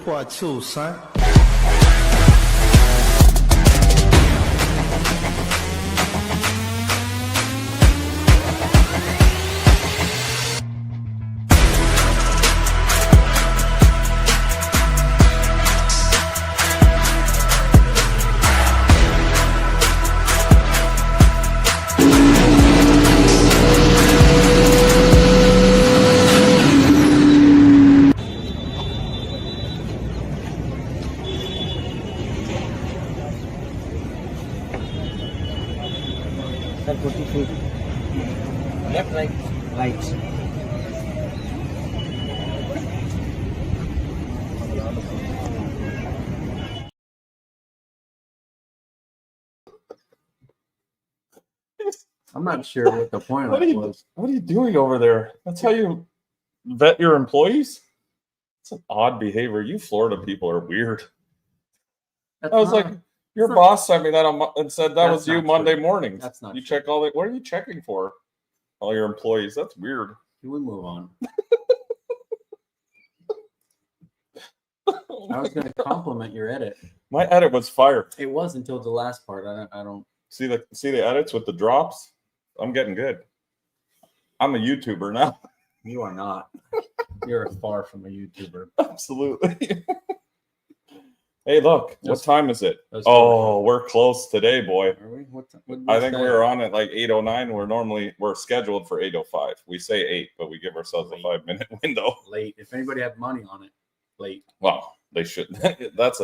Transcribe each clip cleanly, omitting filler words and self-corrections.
part 2, son. Left, right, right. I'm not sure what the point of it was. What are you doing over there? That's how you vet your employees? It's an odd behavior. You Florida people are weird. That's I was not- like, your not- boss sent me that and said that That's was you not Monday true. mornings. That's not You true. check all that. What are you checking for? All your employees. That's weird. Can we move on? I was going to compliment your edit. My edit was fire. It was until the last part. I don't. See the edits with the drops? I'm getting good. I'm a YouTuber now. You are not. You're far from a YouTuber. Absolutely. Hey, look. What time is it? That's Oh, we're close today, boy. Are we? What I think we were on at like 8:09. We're scheduled for 8:05. We say 8, but we give ourselves a 5-minute window. late. If anybody had money on it, late. Well, they should. That's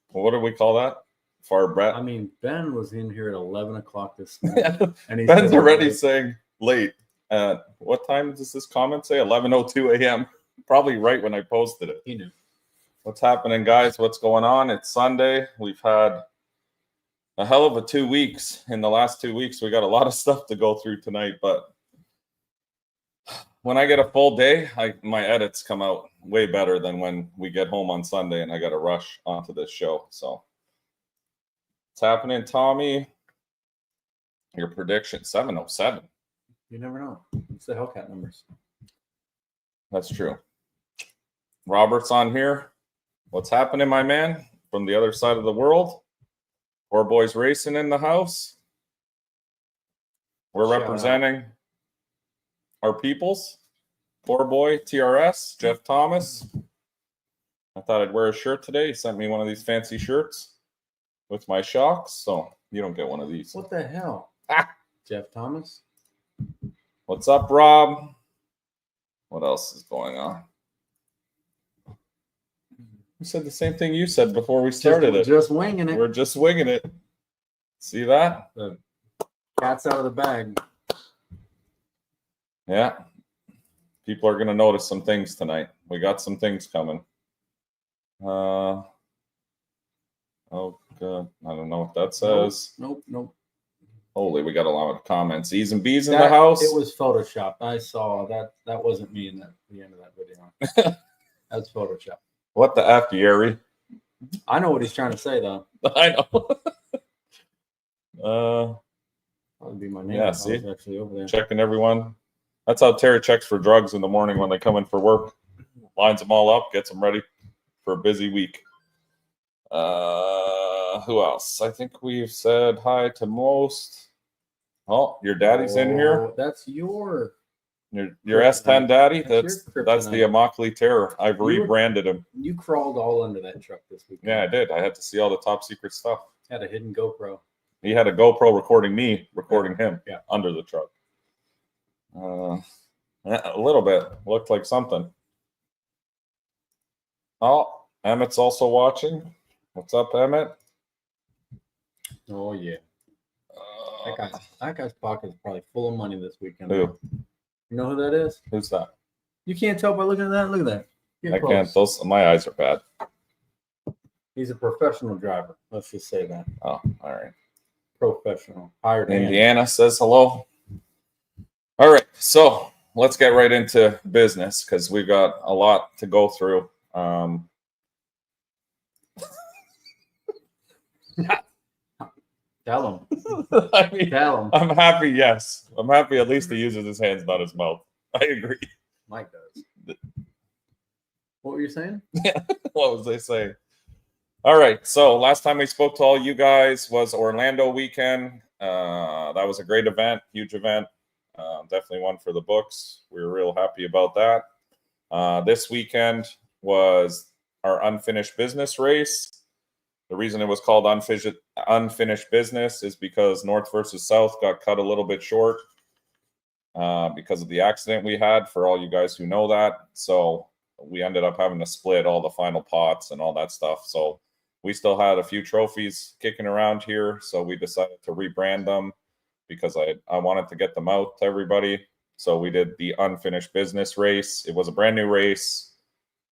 what do we call that? Far Brett. I mean, Ben was in here at 11 o'clock this morning. And he Ben's said, already late. saying late. What time does this comment say? 11:02 a.m. Probably right when I posted it. He knew. What's happening, guys? What's going on? It's Sunday. We've had a hell of a 2 weeks. In the last 2 weeks, we got a lot of stuff to go through tonight. But when I get a full day, my edits come out way better than when we get home on Sunday and I got to rush onto this show. So what's happening, Tommy? Your prediction, 707. You never know. It's the Hellcat numbers. That's true. Robert's on here. What's happening, my man? From the other side of the world. Poor Boys Racing in the house. We're Shout representing our peoples. Poor Boy, TRS, Jeff Thomas. I thought I'd wear a shirt today. He sent me one of these fancy shirts with my shocks. So you don't get one of these. What the hell? Jeff Thomas? What's up, Rob? What else is going on? We said the same thing you said before we started it. Just winging it. We're just winging it. See that? The cat's out of the bag. Yeah. People are going to notice some things tonight. We got some things coming. Oh, God. I don't know what that says. Nope. Holy, we got a lot of comments. E's and B's in the house. It was Photoshopped. I saw that. That wasn't me in the end of that video. That's Photoshop. What the F, Yeri? I know what he's trying to say, though. I know. That would be my name. Yeah, if I was see? actually over there. Checking everyone. That's how Terry checks for drugs in the morning when they come in for work. Lines them all up, gets them ready for a busy week. Who else? I think we've said hi to most. Oh, your daddy's in here. That's your S10 daddy. That's That's the Immokalee Terror. I've rebranded him. You crawled all under that truck this weekend. Yeah, I did. I had to see all the top secret stuff. Had a hidden GoPro. He had a GoPro recording me, recording him Yeah. under the truck. A little bit. Looked like something. Oh, Emmett's also watching. What's up, Emmett? Oh yeah. That guy's pocket is probably full of money this weekend. Who? You know who that is? Who's that? You can't tell by looking at that. Look at that. Get I close. can't. My eyes are bad. He's a professional driver. Let's just say that. Oh, all right. Professional. Hired hand. Indiana says hello. All right, so let's get right into business because we've got a lot to go through. Tell him. I mean, Tell him. I'm happy. Yes, I'm happy. At least he uses his hands, not his mouth. I agree. Mike does. What were you saying? What was they saying? All right. So last time we spoke to all you guys was Orlando weekend. That was a great event, huge event. Definitely one for the books. We were real happy about that. This weekend was our unfinished business race. The reason it was called unfinished business is because North versus South got cut a little bit short because of the accident we had, for all you guys who know that. So we ended up having to split all the final pots and all that stuff. So we still had a few trophies kicking around here. So we decided to rebrand them because I wanted to get them out to everybody. So we did the unfinished business race. It was a brand new race.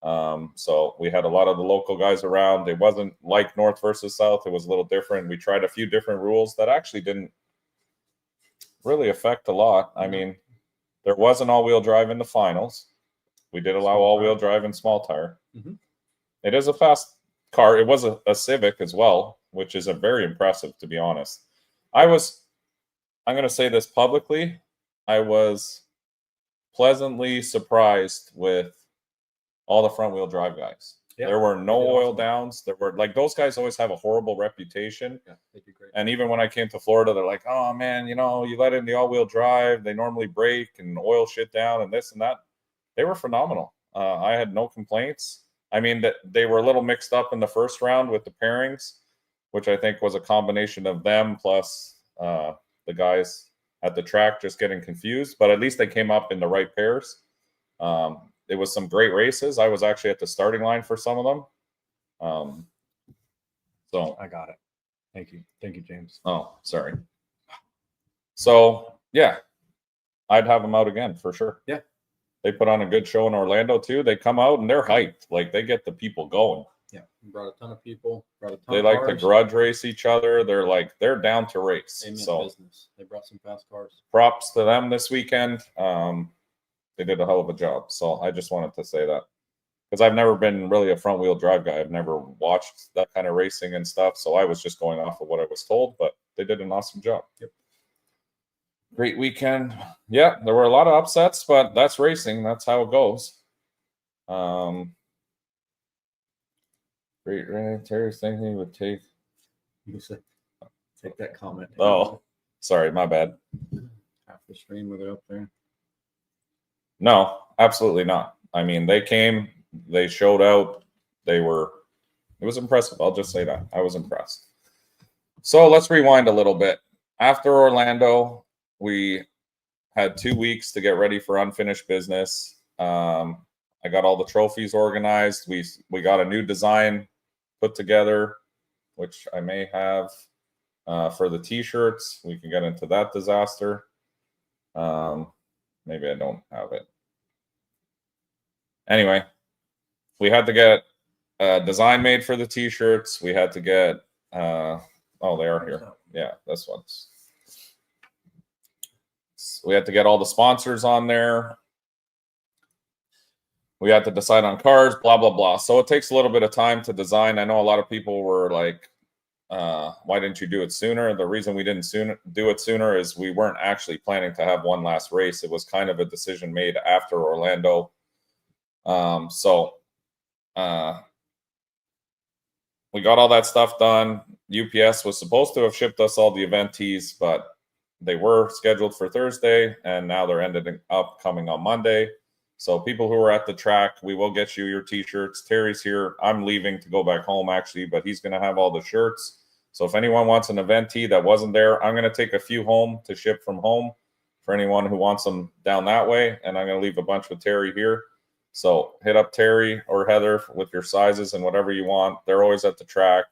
So we had a lot of the local guys around. It wasn't like North versus South. It was a little different. We tried a few different rules that actually didn't really affect a lot. I mean, there was an all-wheel drive in the finals. We did allow all-wheel drive and small tire. Mm-hmm. It is a fast car. It was a Civic as well, which is a very impressive, to be honest. I'm going to say this publicly. I was pleasantly surprised with all the front wheel drive guys. Yeah, there were no oil downs. There were, like, those guys always have a horrible reputation. Yeah, they do great. And even when I came to Florida, they're like, oh man, you know, you let in the all-wheel drive, they normally break and oil shit down and this and that. They were phenomenal. I had no complaints. I mean, that they were a little mixed up in the first round with the pairings, which I think was a combination of them plus the guys at the track just getting confused. But at least they came up in the right pairs. It was some great races. I was actually at the starting line for some of them. So I got it. Thank you, James. Oh, sorry. So yeah, I'd have them out again for sure. Yeah, they put on a good show in Orlando too. They come out and they're hyped. Like, they get the people going. Yeah, brought a ton of people. They like to grudge race each other. They're down to race. So business. They brought some fast cars. Props to them this weekend. They did a hell of a job. So I just wanted to say that, because I've never been really a front wheel drive guy. I've never watched that kind of racing and stuff. So I was just going off of what I was told, but they did an awesome job. Yep. Great weekend. Yeah, there were a lot of upsets, but that's racing. That's how it goes. Great running. Terry's thinking he would take that comment. Oh, sorry, my bad. Half the stream with it up there. No, absolutely not. I mean, they came, they showed out. It was impressive. I'll just say that. I was impressed. So let's rewind a little bit. After Orlando, we had 2 weeks to get ready for unfinished business. I got all the trophies organized. We got a new design put together, which I may have for the t-shirts. We can get into that disaster. Maybe I don't have it. Anyway, we had to get a design made for the t-shirts. We had to get oh, they are here. Yeah, this one's. We had to get all the sponsors on there. We had to decide on cars, blah, blah, blah. So it takes a little bit of time to design. I know a lot of people were like, why didn't you do it sooner? The reason we didn't do it sooner is we weren't actually planning to have one last race. It was kind of a decision made after Orlando. We got all that stuff done. UPS was supposed to have shipped us all the event tees, but they were scheduled for Thursday, and now they're ended up coming on Monday. So people who are at the track, we will get you your t-shirts. Terry's here. I'm leaving to go back home, actually, but he's going to have all the shirts. So if anyone wants an event tee that wasn't there, I'm going to take a few home to ship from home for anyone who wants them down that way, and I'm going to leave a bunch with Terry here. So hit up Terry or Heather with your sizes and whatever you want. They're always at the track,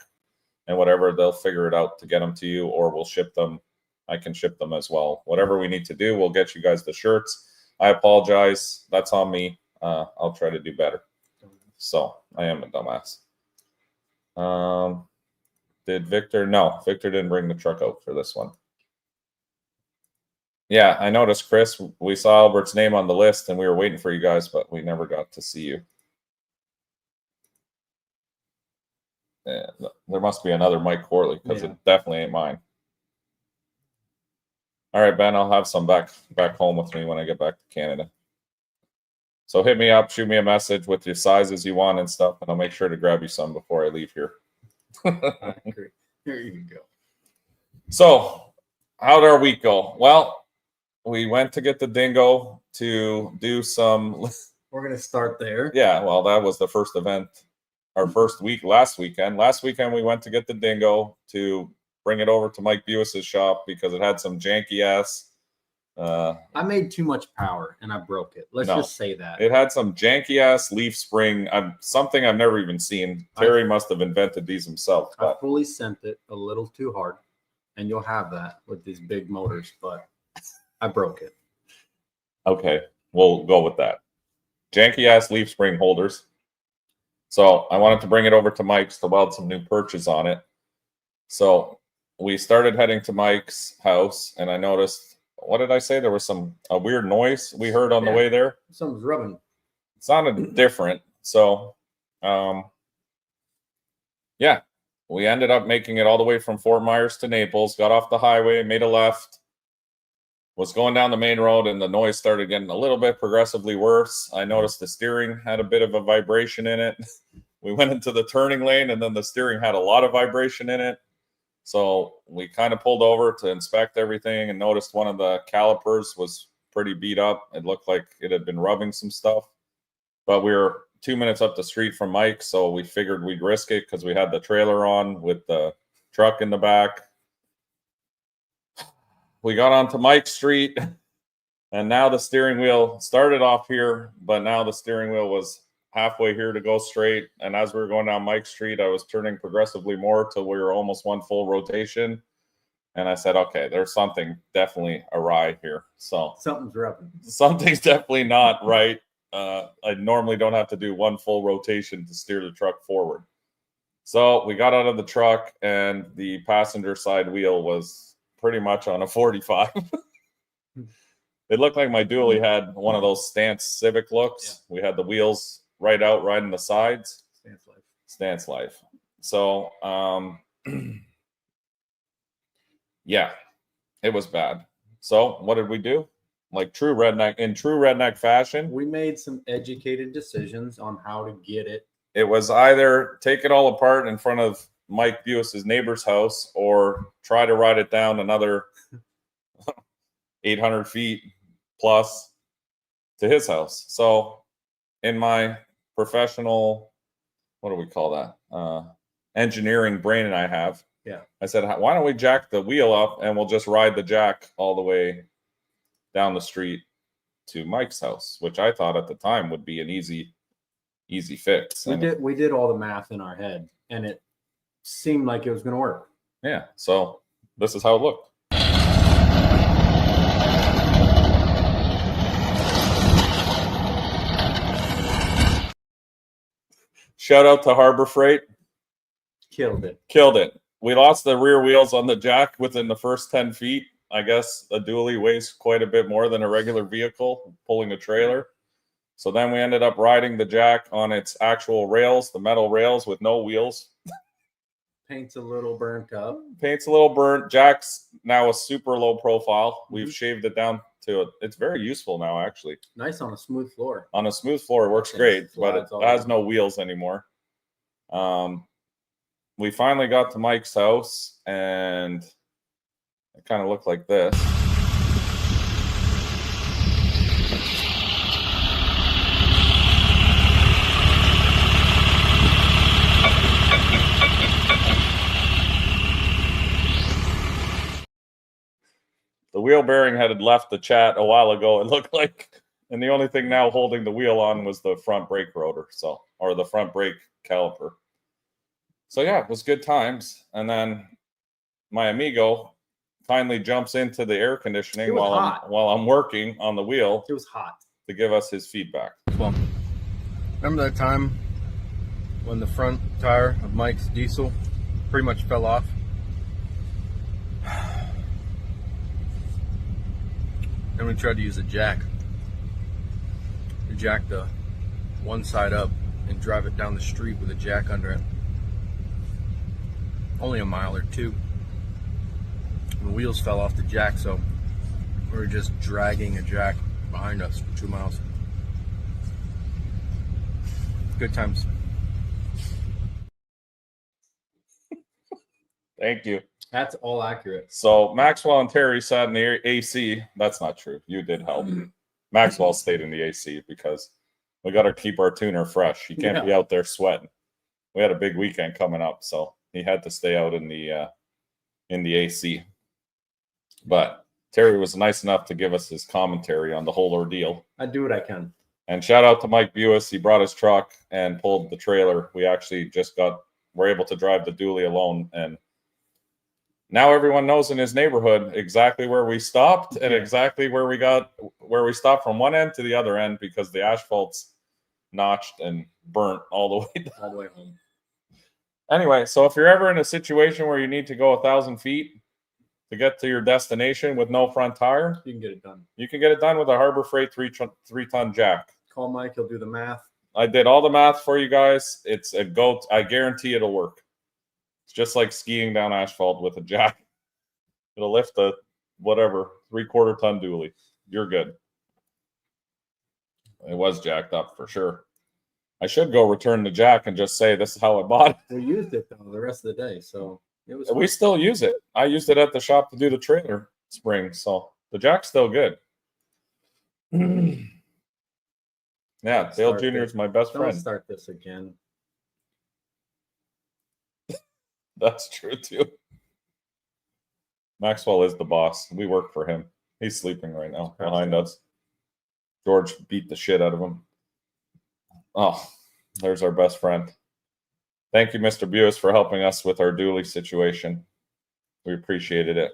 and whatever, they'll figure it out to get them to you, or we'll ship them. I can ship them as well. Whatever we need to do, we'll get you guys the shirts. I apologize. That's on me. I'll try to do better. So I am a dumbass. Did Victor? No, Victor didn't bring the truck out for this one. Yeah, I noticed, Chris. We saw Albert's name on the list, and we were waiting for you guys, but we never got to see you. Yeah, there must be another Mike Corley, because it definitely ain't mine. All right, Ben, I'll have some back home with me when I get back to Canada. So hit me up, shoot me a message with your sizes you want and stuff, and I'll make sure to grab you some before I leave here. I agree. Here you go. So, how'd our week go? Well, we went to get the dingo to do some. We're going to start there. Yeah, well, that was the first event, our first week last weekend. Last weekend, we went to get the dingo to bring it over to Mike Buisness' shop because it had some janky ass. I made too much power and I broke it. Let's just say that. It had some janky ass leaf spring, something I've never even seen. Terry must have invented these himself. I fully sent it a little too hard, and you'll have that with these big motors, but I broke it. Okay, we'll go with that. Janky ass leaf spring holders. So I wanted to bring it over to Mike's to weld some new perches on it. So we started heading to Mike's house, and I noticed, what did I say? There was a weird noise we heard on the way there. Something's rubbing. It sounded different. So, yeah, we ended up making it all the way from Fort Myers to Naples, got off the highway, made a left, was going down the main road, and the noise started getting a little bit progressively worse. I noticed the steering had a bit of a vibration in it. We went into the turning lane, and then the steering had a lot of vibration in it. So we kind of pulled over to inspect everything and noticed one of the calipers was pretty beat up. It looked like it had been rubbing some stuff. But we were 2 minutes up the street from Mike, so we figured we'd risk it because we had the trailer on with the truck in the back. We got onto Mike Street, and now the steering wheel started off here, but now the steering wheel was halfway here to go straight. And as we were going down Mike Street, I was turning progressively more till we were almost one full rotation. And I said, okay, there's something definitely awry here. So something's rubbing. Something's definitely not right. I normally don't have to do one full rotation to steer the truck forward. So we got out of the truck, and the passenger side wheel was pretty much on a 45. It looked like my dually had one of those stance Civic looks. Yeah. We had the wheels right out, right in the sides. Stance life. So, yeah, it was bad. So what did we do? Like in true redneck fashion, we made some educated decisions on how to get it. It was either take it all apart in front of Mike Buis's neighbor's house or try to ride it down another 800 feet plus to his house. So in my professional, what do we call that? Engineering brain I have. Yeah. I said, why don't we jack the wheel up and we'll just ride the jack all the way down the street to Mike's house, which I thought at the time would be an easy fix. We did all the math in our head, and it seemed like it was going to work. Yeah. So this is how it looked. Shout out to Harbor Freight. Killed it. We lost the rear wheels on the jack within the first 10 feet. I guess a dually weighs quite a bit more than a regular vehicle pulling a trailer. So then we ended up riding the jack on its actual rails, the metal rails with no wheels. Paint's a little burnt up. Jack's now a super low profile. We've shaved it down to it's very useful now, actually. Nice on a smooth floor. On a smooth floor, it works great, but it has no wheels anymore. We finally got to Mike's house, and it kind of looked like this. The wheel bearing had left the chat a while ago, it looked like, and the only thing now holding the wheel on was the front brake rotor, or the front brake caliper. So yeah, it was good times. And then my amigo finally jumps into the air conditioning while I'm working on the wheel. It was hot. To give us his feedback. Well, remember that time when the front tire of Mike's diesel pretty much fell off? And we tried to use a jack to jack the one side up and drive it down the street with a jack under it. Only a mile or two. The wheels fell off the jack, so we were just dragging a jack behind us for 2 miles. Good times. Thank you. That's all accurate. So Maxwell and Terry sat in the AC. That's not true. You did help. Maxwell stayed in the AC because we got to keep our tuner fresh. He can't be out there sweating. We had a big weekend coming up, so he had to stay out in the AC. But Terry was nice enough to give us his commentary on the whole ordeal. I do what I can. And shout out to Mike Buis. He brought his truck and pulled the trailer. We actually were able to drive the dually alone, and now everyone knows in his neighborhood exactly where we stopped and exactly where we stopped from one end to the other end because the asphalt's notched and burnt all the way home. Anyway, so if you're ever in a situation where you need to go 1,000 feet to get to your destination with no front tire, you can get it done. You can get it done with a Harbor Freight 3-ton jack. Call Mike. He'll do the math. I did all the math for you guys. It's a go. I guarantee it'll work. It's just like skiing down asphalt with a jack. It'll lift a 3/4 ton dually. You're good. It was jacked up for sure. I should go return the jack and just say this is how I bought it. We used it though the rest of the day, so it was. We still use it. I used it at the shop to do the trailer spring, so the jack's still good. Yeah, Dale Jr. is my best friend. Don't start this again. That's true too. Maxwell is the boss. We work for him. He's sleeping right now behind us. George beat the shit out of him. Oh, there's our best friend. Thank you, Mr. Buis, for helping us with our dually situation. We appreciated it.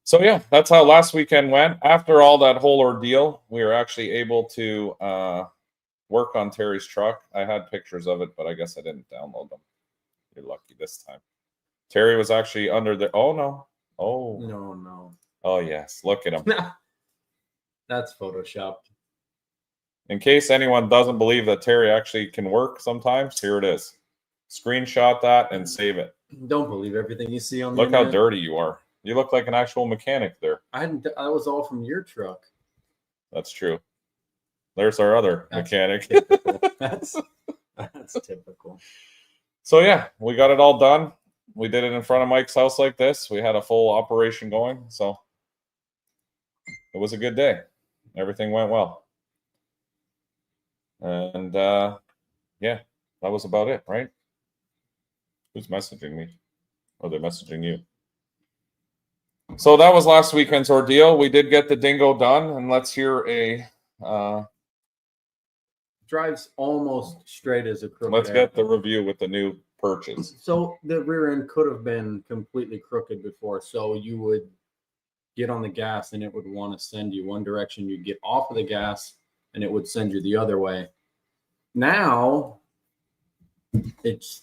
So yeah, that's how last weekend went. After all that whole ordeal, we were actually able to work on Terry's truck. I had pictures of it, but I guess I didn't download them. You're lucky this time. Terry was actually under the. Oh no! Oh no! Oh yes! Look at him. That's photoshopped. In case anyone doesn't believe that Terry actually can work sometimes, here it is. Screenshot that and save it. Don't believe everything you see on the Look how internet. dirty you are. You look like an actual mechanic there. I was all from your truck. That's true. There's our other mechanic. That's typical. So yeah, we got it all done. We did it in front of Mike's house like this. We had a full operation going. So it was a good day. Everything went well. And yeah, that was about it, right? Who's messaging me? Or they're messaging you. So that was last weekend's ordeal. We did get the dingo done, and let's hear a drives almost straight as a crooked. Let's get the review with the new purchase. So the rear end could have been completely crooked before. So you would get on the gas and it would want to send you one direction. You'd get off of the gas and it would send you the other way. Now it's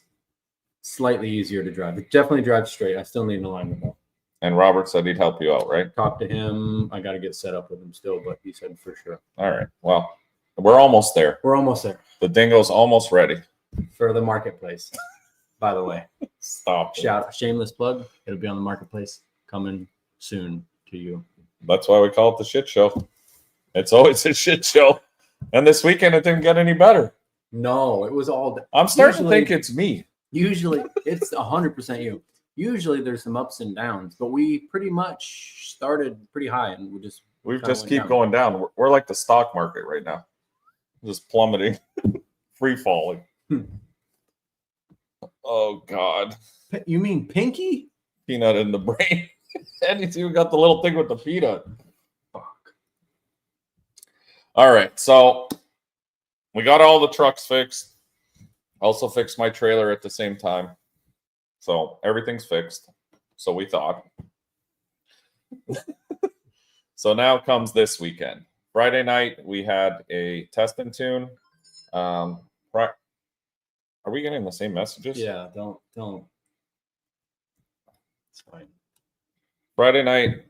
slightly easier to drive. It definitely drives straight. I still need an alignment though. And Robert said he'd help you out, right? Talk to him. I got to get set up with him still, but he said for sure. All right. Well, we're almost there. We're almost there. The dingo's almost ready. For the marketplace, by the way. Stop. Shameless plug. It'll be on the marketplace coming soon to you. That's why we call it the shit show. It's always a shit show. And this weekend it didn't get any better. No, it was all. I'm starting to think it's me. Usually it's 100% you. Usually there's some ups and downs, but we pretty much started pretty high and we just keep going down. We're like the stock market right now. Just plummeting, free falling. Oh God. You mean Pinky? Peanut in the brain. And you even got the little thing with the peanut. Fuck. All right, so we got all the trucks fixed. Also fixed my trailer at the same time. So everything's fixed. So we thought. So now comes this weekend. Friday night, we had a test and tune. Are we getting the same messages? Yeah, don't. It's fine. Friday night,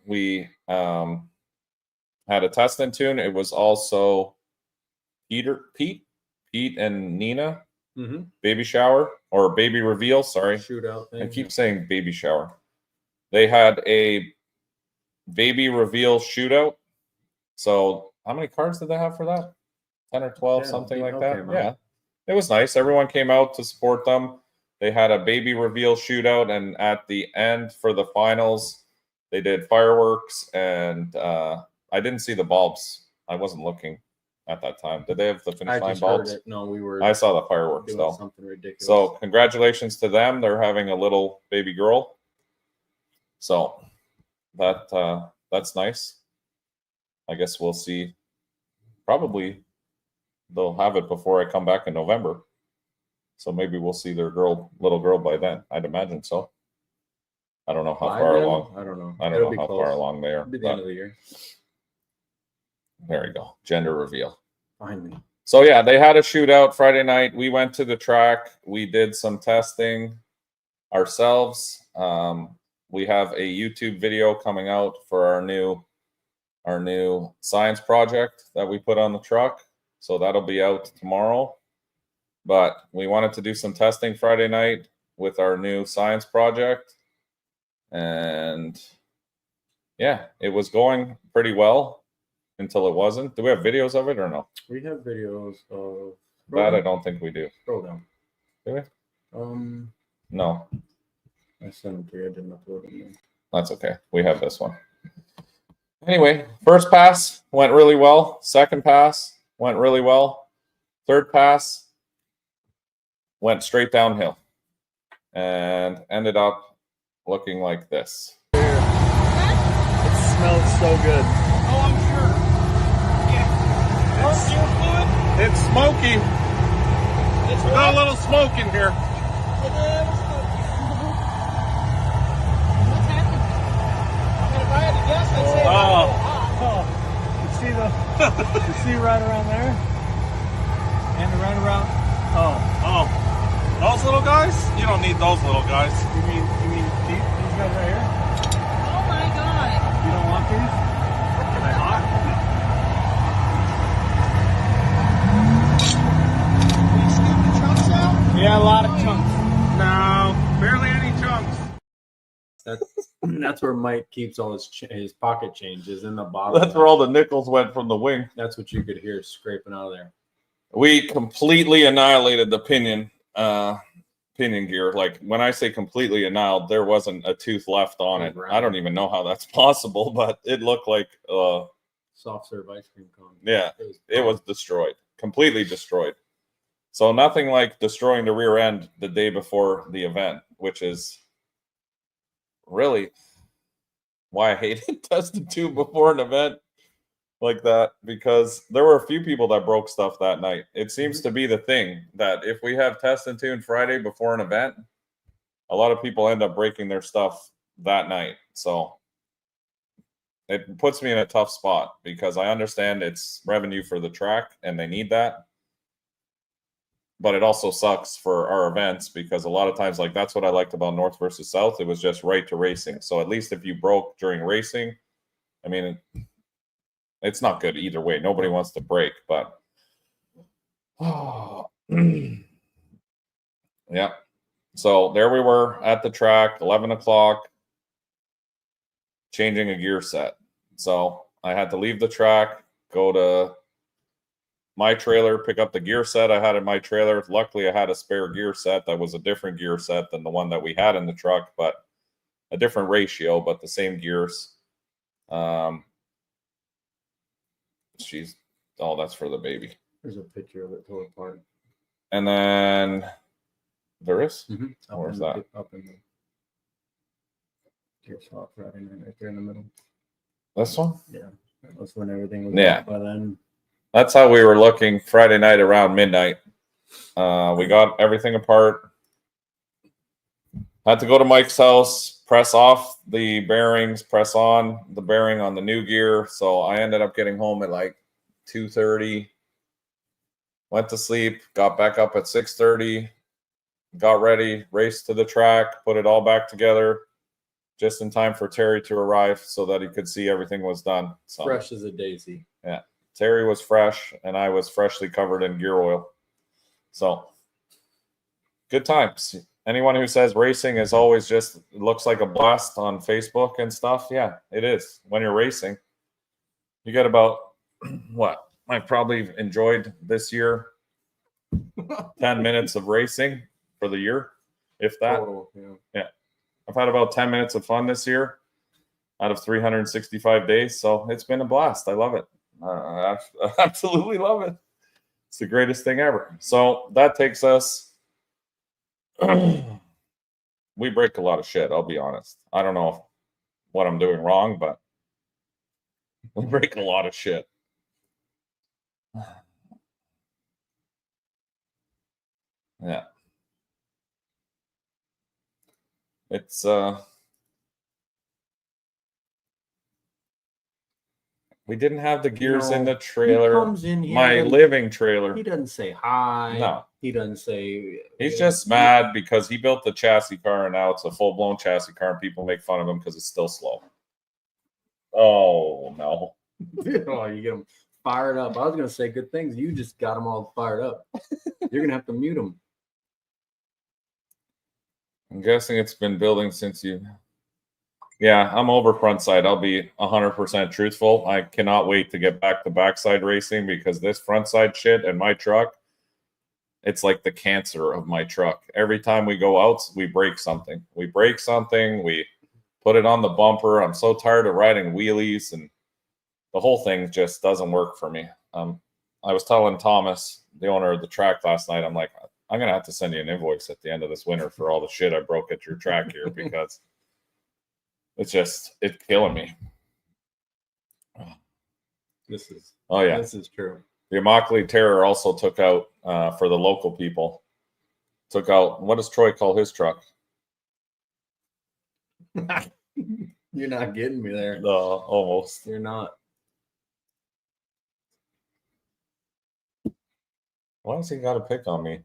we had a test and tune. It was also Pete and Nina. Mm-hmm. Baby shower or baby reveal. Sorry. Shootout thing. I keep saying baby shower. They had a baby reveal shootout. So how many cards did they have for that? 10 or 12, Yeah, something like okay, that. man. Yeah, it was nice. Everyone came out to support them. They had a baby reveal shootout, and at the end for the finals, they did fireworks. And I didn't see the bulbs. I wasn't looking at that time. Did they have the finish I line just bulbs? heard it. No, we were I saw the fireworks doing though. something ridiculous. So congratulations to them. They're having a little baby girl. So that's nice. I guess we'll see. Probably they'll have it before I come back in November. So maybe we'll see their little girl by then. I'd imagine so. I don't know how By far then? along. I don't know. I don't It'll know be how close. far along they are. It'll be the end of the year. There we go. Gender reveal. Finally. So yeah, they had a shootout Friday night. We went to the track. We did some testing ourselves. We have a YouTube video coming out for our new science project that we put on the truck. So that'll be out tomorrow. But we wanted to do some testing Friday night with our new science project. And yeah, it was going pretty well until it wasn't. Do we have videos of it or no? We have videos of That I don't think we do. Scroll down. Do we? No, I sent them to you. I didn't upload them. that's okay. We have this one. Anyway, first pass went really well. Second pass went really well. Third pass went straight downhill and ended up looking like this. It smells so good. Oh, I'm sure. Yeah. Oh, fuel fluid? It's smoky. It's We got a little smoke in here. What's happening? If I had to guess, I'd say it's a little hot. You see you see right around there? And right around, Oh, those little guys? You don't need those little guys. you mean these guys right here? Oh my god. You don't want these? Are they hot? Will you scoop the chunks out? Yeah, a lot of chunks. No, barely any chunks. That's where Mike keeps all his pocket changes in the bottom. That's where all the nickels went from the wing. That's what you could hear scraping out of there. We completely annihilated the pinion gear. Like when I say completely annihilated, there wasn't a tooth left on it. I don't even know how that's possible, but it looked like Soft serve ice cream cone. yeah, it was destroyed, completely destroyed. So nothing like destroying the rear end the day before the event, which is really why I hated testing tube before an event like that, because there were a few people that broke stuff that night. It seems to be the thing that if we have test and tune Friday before an event, a lot of people end up breaking their stuff that night. So it puts me in a tough spot because I understand it's revenue for the track and they need that. But it also sucks for our events because a lot of times, like that's what I liked about North versus South. It was just right to racing. So at least if you broke during racing, I mean, it's not good either way. Nobody wants to break, but yeah. So there we were at the track, 11 o'clock, changing a gear set. So I had to leave the track, go to my trailer, pick up the gear set I had in my trailer. Luckily, I had a spare gear set that was a different gear set than the one that we had in the truck, but a different ratio, but the same gears. That's for the baby. There's a picture of it tore apart. And then there is? Where's that? Up in the gear swap right there in the middle. This one? Yeah, that was when everything was Yeah. up by then. That's how we were looking Friday night around midnight. We got everything apart. Had to go to Mike's house, press off the bearings, press on the bearing on the new gear. So I ended up getting home at like 2:30. Went to sleep, got back up at 6:30, got ready, raced to the track, put it all back together just in time for Terry to arrive so that he could see everything was done. So, Fresh as a daisy. yeah. Terry was fresh and I was freshly covered in gear oil. So good times. Anyone who says racing is always just looks like a blast on Facebook and stuff, yeah, it is. When you're racing, you get about what I've probably enjoyed this year 10 minutes of racing for the year, if that. Total, yeah. I've had about 10 minutes of fun this year out of 365 days. So it's been a blast. I love it. I absolutely love it. It's the greatest thing ever. So that takes us. We break a lot of shit, I'll be honest. I don't know what I'm doing wrong, but we break a lot of shit. Yeah. It's we didn't have the gears in the trailer. He comes in here, my living trailer. He doesn't say hi. No. He doesn't say. He's just mad because he built the chassis car and now it's a full-blown chassis car and people make fun of him because it's still slow. Oh, no. Oh, you get him fired up. I was going to say good things. You just got them all fired up. You're going to have to mute them. I'm guessing it's been building since you... Yeah, I'm over front side. I'll be 100% truthful. I cannot wait to get back to backside racing because this front side shit and my truck, it's like the cancer of my truck. Every time we go out, we break something. We put it on the bumper. I'm so tired of riding wheelies and the whole thing just doesn't work for me. I was telling Thomas, the owner of the track last night, I'm like, I'm going to have to send you an invoice at the end of this winter for all the shit I broke at your track here because it's killing me. This is true. The Immokalee Terror also took out, for the local people, what does Troy call his truck? You're not getting me there. Almost. You're not. Why does he got to pick on me?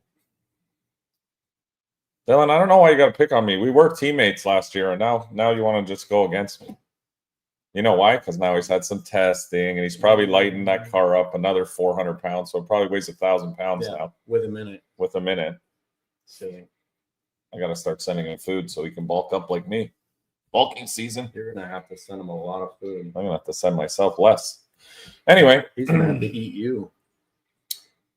Dylan, I don't know why you got to pick on me. We were teammates last year, and now you want to just go against me. You know why? Because now he's had some testing, and he's probably lightened that car up another 400 pounds, so it probably weighs 1,000 pounds now. With a minute. Silly. I got to start sending him food so he can bulk up like me. Bulking season. You're going to have to send him a lot of food. I'm going to have to send myself less. Anyway. He's going to have to eat you.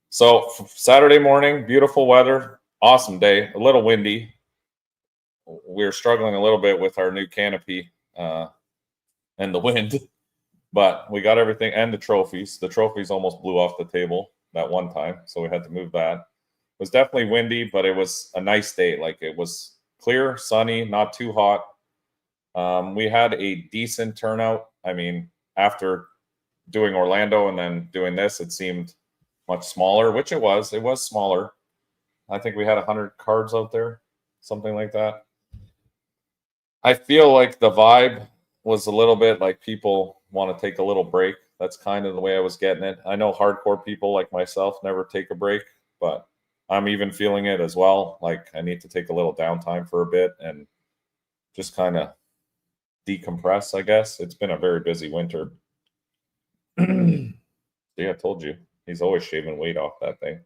So Saturday morning, beautiful weather, awesome day, a little windy. We're struggling a little bit with our new canopy and the wind, but we got everything and the trophies. The trophies almost blew off the table that one time, so we had to move that. It was definitely windy, but it was a nice day. Like it was clear, sunny, not too hot. We had a decent turnout. I mean, after doing Orlando and then doing this, it seemed much smaller, which it was. It was smaller. I think we had 100 cars out there, something like that. I feel like the vibe was a little bit like people want to take a little break. That's kind of the way I was getting it. I know hardcore people like myself never take a break, but I'm even feeling it as well. Like I need to take a little downtime for a bit and just kind of decompress, I guess. It's been a very busy winter. Yeah, I told you. He's always shaving weight off that thing.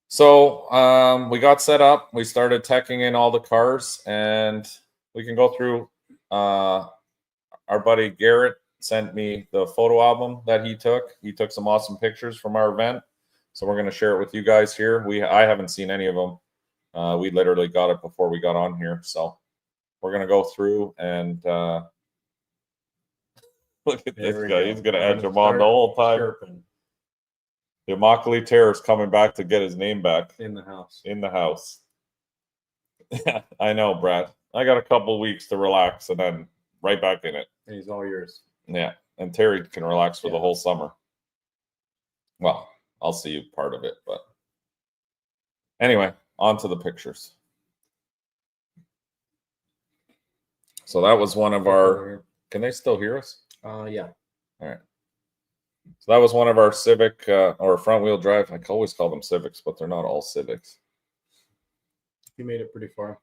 So we got set up. We started teching in all the cars, and we can go through. Our buddy Garrett sent me the photo album that he took. He took some awesome pictures from our event, so we're going to share it with you guys here. I haven't seen any of them. We literally got it before we got on here, so we're going to go through and look at this guy. He's going to edge him on the whole time. Chirping. The Immokalee Terror is coming back to get his name back. In the house. In the house. I know, Brad. I got a couple of weeks to relax and then right back in it. And he's all yours. Yeah. And Terry can relax for the whole summer. Well, I'll see you part of it, but anyway, on to the pictures. So that was one of our, can they still hear us? Yeah. All right. So that was one of our Civic or front wheel drive. I always call them Civics, but they're not all Civics. You made it pretty far.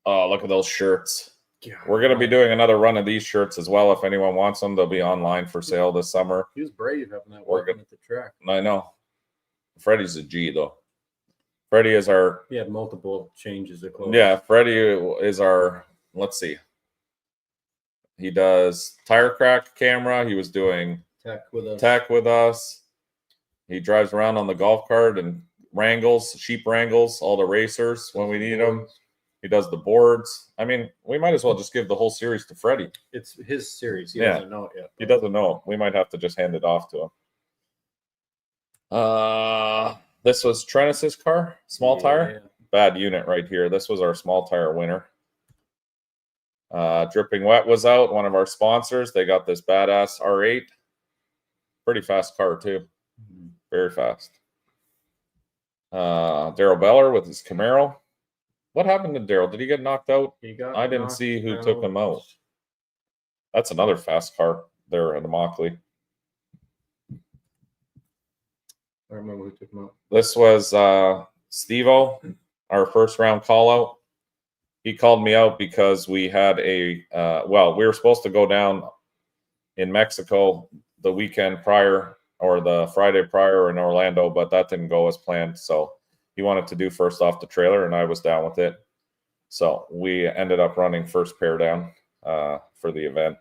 Oh, look at those shirts. God. We're going to be doing another run of these shirts as well. If anyone wants them, they'll be online for sale this summer. He was brave having that working at the track. I know. Freddie's a G, though. Freddie is our... He had multiple changes of clothes. Yeah, Freddie is our... Let's see. He does tire crack camera. He was doing Tech with us. Tech with us. He drives around on the golf cart and sheep wrangles all the racers when we need them. He does the boards. I mean, we might as well just give the whole series to Freddie. It's his series. He Yeah. doesn't know it yet. He doesn't know. We might have to just hand it off to him. This was Trennis's car, small tire. Bad unit right here. This was our small tire winner. Dripping Wet was out, one of our sponsors. They got this badass R8. Pretty fast car, too. Very fast. Daryl Beller with his Camaro. What happened to Daryl? Did he get knocked out? I didn't see who took him out. That's another fast car there at Immokalee. I remember who took him out. This was Steve-O, our first round call out. He called me out because we had we were supposed to go down in Mexico the weekend prior or the Friday prior in Orlando, but that didn't go as planned. So he wanted to do first off the trailer, and I was down with it. So we ended up running first pair down for the event.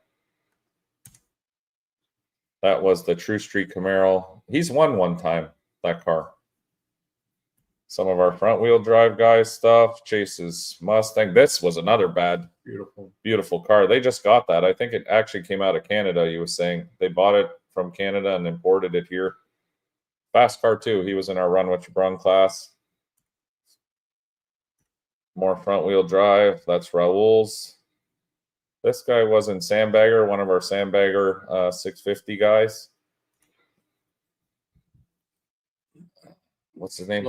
That was the True Street Camaro. He's won one time, that car. Some of our front wheel drive guys stuff. Chase's Mustang. This was another beautiful car. They just got that. I think it actually came out of Canada. He was saying they bought it from Canada and imported it here. Fast car too. He was in our Run What You Brung class. More front wheel drive. That's Raul's. This guy was in Sandbagger, one of our Sandbagger 650 guys. What's his name?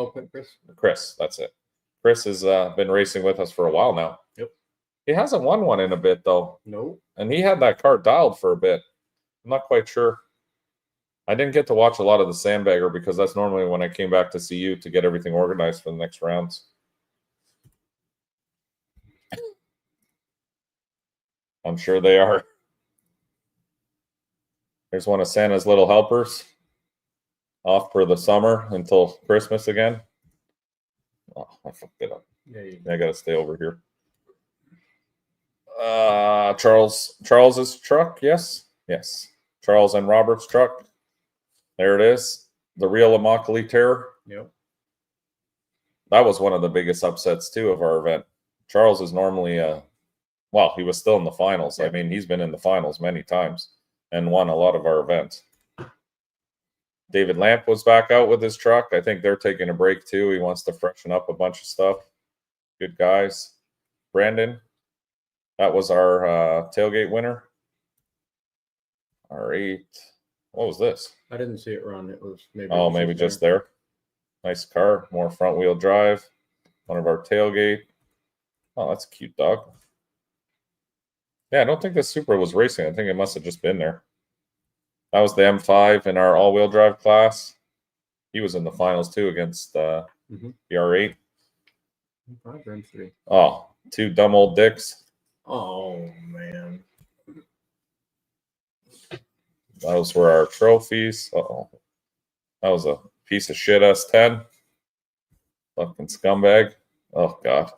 Chris, that's it. Chris has been racing with us for a while now. Yep. He hasn't won one in a bit, though. Nope. And he had that car dialed for a bit. I'm not quite sure. I didn't get to watch a lot of the Sandbagger because that's normally when I came back to see you to get everything organized for the next rounds. I'm sure they are. There's one of Santa's little helpers. Off for the summer until Christmas again. Oh, I fucked it up. I got to stay over here. Charles's truck, yes. Charles and Robert's truck. There it is. The real Immokalee Terror. Yep. That was one of the biggest upsets, too, of our event. Charles is normally, he was still in the finals. Yeah. I mean, he's been in the finals many times and won a lot of our events. David Lamp was back out with his truck. I think they're taking a break, too. He wants to freshen up a bunch of stuff. Good guys. Brandon, that was our tailgate winner. R8. What was this? I didn't see it run. It was maybe just there. Nice car. More front wheel drive. One of our tailgate. Oh, that's a cute dog. Yeah, I don't think this Supra was racing. I think it must have just been there. That was the M5 in our all-wheel drive class. He was in the finals, too, against the R8. Oh, two dumb old dicks. Oh, man. Those were our trophies. Uh-oh. That was a piece of shit S10. Fucking scumbag. Oh, God.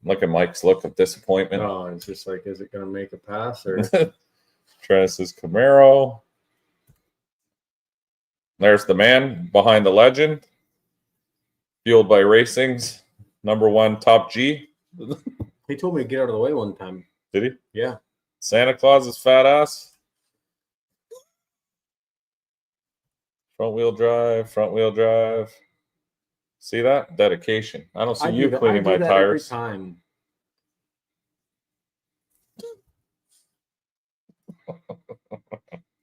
Look at Mike's look of disappointment. Oh, it's just like, is it going to make a pass? Or Travis's Camaro. There's the man behind the legend. Fueled by Racing's #1 Top G. He told me to get out of the way one time. Did he? Yeah. Santa Claus's fat ass. Front wheel drive. See that? Dedication. I don't see you cleaning my tires. Every time.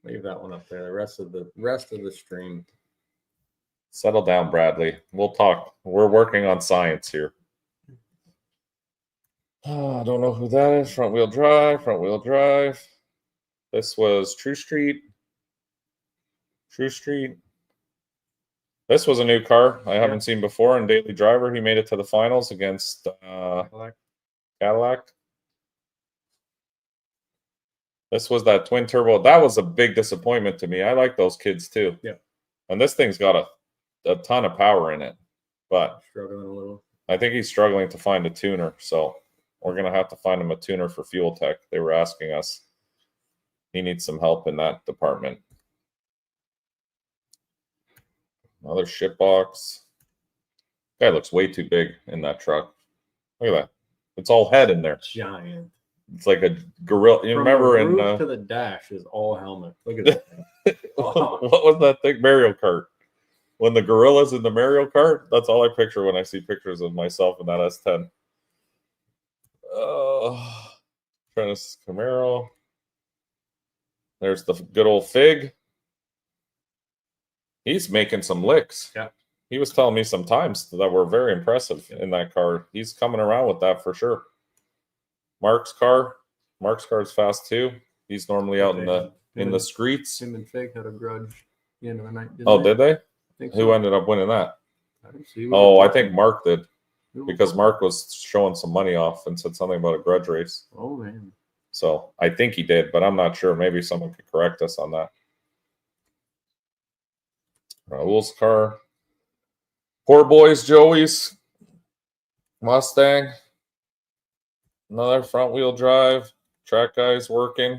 Leave that one up there. The rest of the stream. Settle down, Bradley. We'll talk. We're working on science here. I don't know who that is. Front wheel drive. This was True Street. This was a new car I haven't seen before in Daily Driver. He made it to the finals against Cadillac. This was that twin turbo. That was a big disappointment to me. I like those kids too. Yeah. And this thing's got a ton of power in it. But struggling a little. I think he's struggling to find a tuner. So we're going to have to find him a tuner for Fuel Tech. They were asking us. He needs some help in that department. Another ship box. Guy looks way too big in that truck. Look at that. It's all head in there. Giant. It's like a gorilla. You From remember the in roof to the dash is all helmet. Look at that. what was that thing? Mario Kart. When the gorilla's in the Mario Kart, that's all I picture when I see pictures of myself in that S10. Trennis Camaro. There's the good old Fig. He's making some licks. Yeah. He was telling me some times that were very impressive in that car. He's coming around with that for sure. Mark's car is fast too. He's normally out in the streets. Him and Fig had a grudge the end of the night. Did they? I think Who so. ended up winning that? I didn't see. I think Mark did, because Mark was showing some money off and said something about a grudge race. Oh man. So I think he did, but I'm not sure. Maybe someone could correct us on that. Raul's car. Poor boys, Joey's Mustang. Another front wheel drive. Track guys working.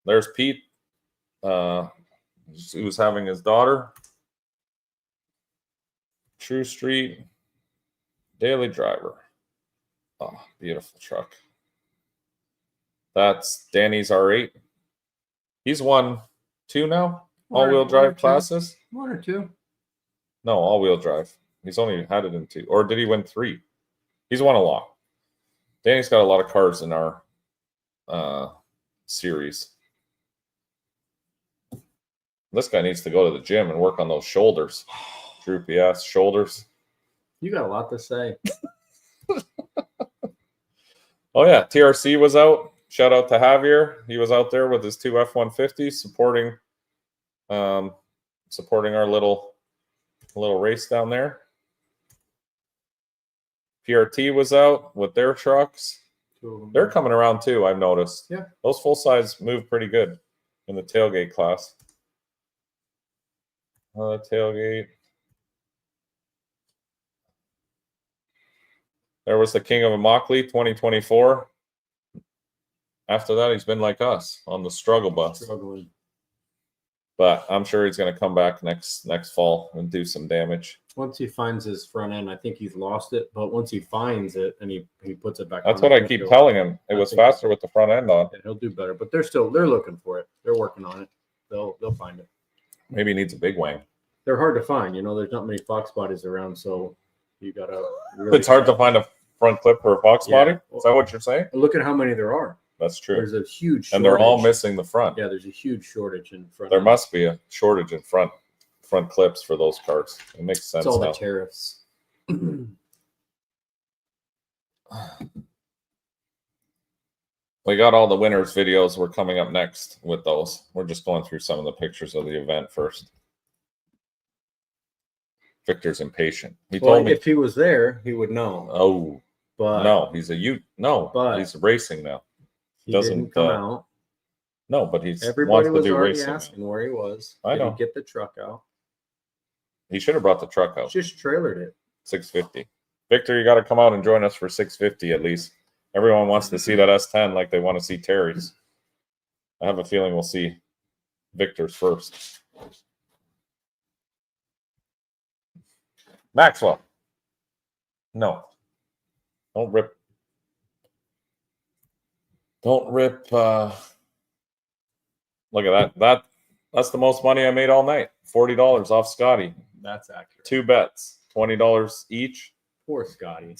There's Pete, who's having his daughter. True Street. Daily driver. Oh, beautiful truck. That's Danny's R8. He's won 2 now. All-wheel drive classes. 1 or 2. No, all-wheel drive. He's only had it in 2. Or did he win 3? He's won a lot. Danny's got a lot of cars in our series. This guy needs to go to the gym and work on those shoulders. Droopy ass shoulders. You got a lot to say. Oh yeah, TRC was out. Shout out to Javier. He was out there with his 2 F-150s supporting our little race down there. PRT was out with their trucks. They're coming around too, I've noticed. Yeah. Those full size move pretty good in the tailgate class. Tailgate. There was the King of Immokalee 2024. After that, he's been like us on the struggle bus. Struggling. But I'm sure he's going to come back next fall and do some damage. Once he finds his front end, I think he's lost it. But once he finds it and he puts it back, that's what I keep telling him. It was faster with the front end on. Yeah, he'll do better. But they're looking for it. They're working on it. They'll find it. Maybe he needs a big wang. They're hard to find. There's not many Fox bodies around, so you gotta. Really It's hard to find a front clip for a Fox body. Is that what you're saying? Look at how many there are. That's true. There's a huge shortage. And they're all missing the front. Yeah, there's a huge shortage in front. There must be a shortage in front clips for those cars. It makes sense. It's all now. the tariffs. We got all the winners videos. We're coming up next with those. We're just going through some of the pictures of the event first. Victor's impatient. He told me if he was there, he would know. Oh, but no, he's a youth. No, but he's racing now. He Doesn't didn't come out. No, but he's Everybody wants was to do already racing. asking where he was. I know. Did he get the truck out? He should have brought the truck out. Just trailered it. 650. Victor, you got to come out and join us for 650 at least. Everyone wants to see that S10 like they want to see Terry's. I have a feeling we'll see Victor's first. Maxwell. No. Don't rip. Look at that. That's the most money I made all night. $40 off Scotty. That's accurate. 2 bets. $20 each. Poor Scotty.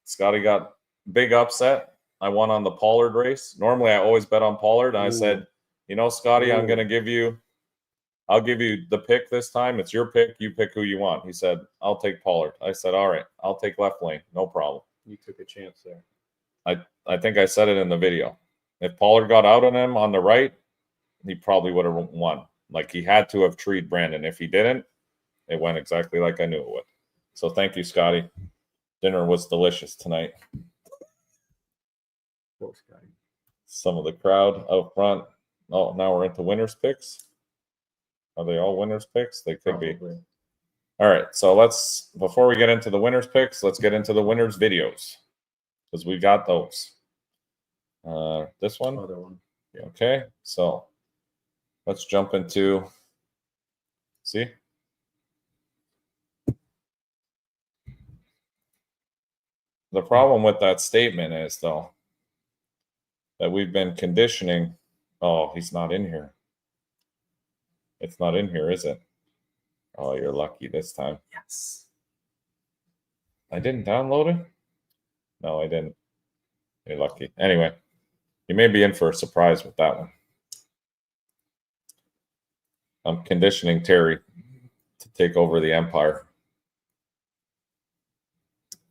Scotty got big upset. I won on the Pollard race. Normally I always bet on Pollard. And I said, Scotty, I'll give you the pick this time. It's your pick. You pick who you want. He said, I'll take Pollard. I said, all right, I'll take left lane. No problem. You took a chance there. I think I said it in the video. If Pollard got out on him on the right, he probably would have won. Like he had to have treed Brandon. If he didn't, it went exactly like I knew it would. So thank you, Scotty. Dinner was delicious tonight. Poor Scotty. Some of the crowd out front. Oh, now we're into winners picks. Are they all winners picks? They could be. All right. So before we get into the winners picks, let's get into the winners videos because we got those. This one. Other one. Okay. So let's jump into, see? The problem with that statement is, though, that we've been conditioning. Oh, he's not in here. It's not in here, is it? Oh, you're lucky this time. Yes. I didn't download it? No, I didn't. You're lucky. Anyway, you may be in for a surprise with that one. I'm conditioning Terry to take over the empire.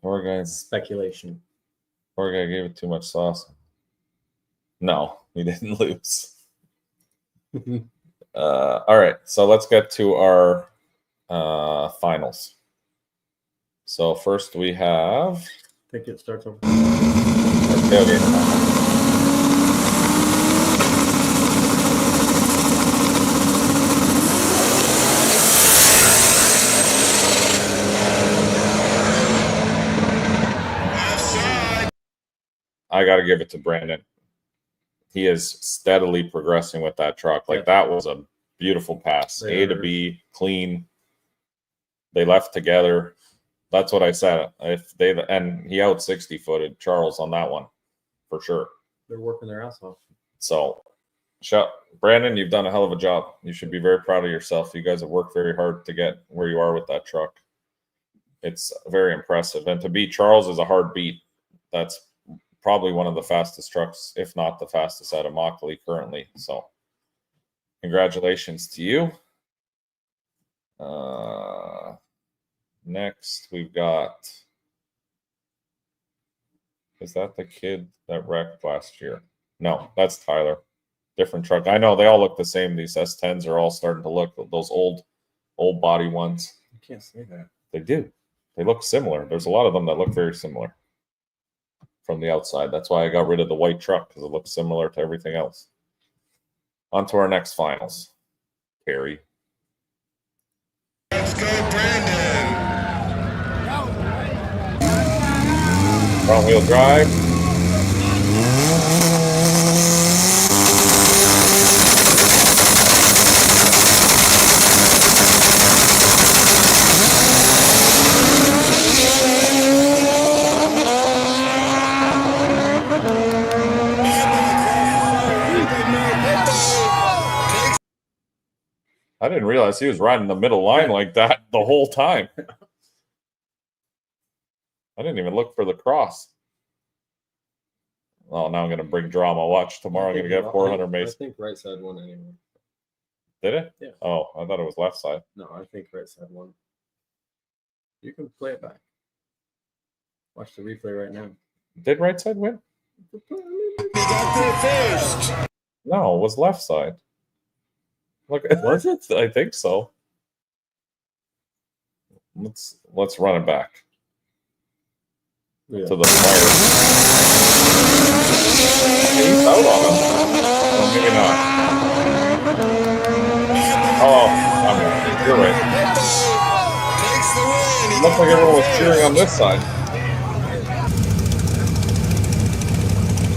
Poor guy. Speculation. Poor guy gave it too much sauce. No, he didn't lose. All right, so let's get to our finals. So first we have I think it starts over. our tailgate final. I got to give it to Brandon. He is steadily progressing with that truck. Like, that was a beautiful pass. A to B, clean. They left together. That's what I said. If they, and he out 60 footed Charles on that one for sure. They're working their ass off. So, Brandon, you've done a hell of a job. You should be very proud of yourself. You guys have worked very hard to get where you are with that truck. It's very impressive. And to beat Charles is a hard beat. That's probably one of the fastest trucks, if not the fastest out of Immokalee currently. So congratulations to you. Next, we've got, is that the kid that wrecked last year? No, that's Tyler. Different truck. I know they all look the same. These S10s are all starting to look, those old body ones. You can't say that. They do. They look similar. There's a lot of them that look very similar from the outside. That's why I got rid of the white truck, because it looks similar to everything else. On to our next finals. Carrie. Let's go, Brandon. Front wheel drive. I didn't realize he was riding the middle line like that the whole time. I didn't even look for the cross. Oh, now I'm going to bring drama. Watch, tomorrow I'm going to get 400 mace. I think right side won anyway. Did it? Yeah. Oh, I thought it was left side. No, I think right side won. You can play it back. Watch the replay right now. Did right side win? We got there first. No, it was left side. Look, was it? I think so. Let's run it back to the fire. He's out on him. Or maybe not. Oh, I'm right. You're right. Takes the win. Looks like everyone was cheering on this side.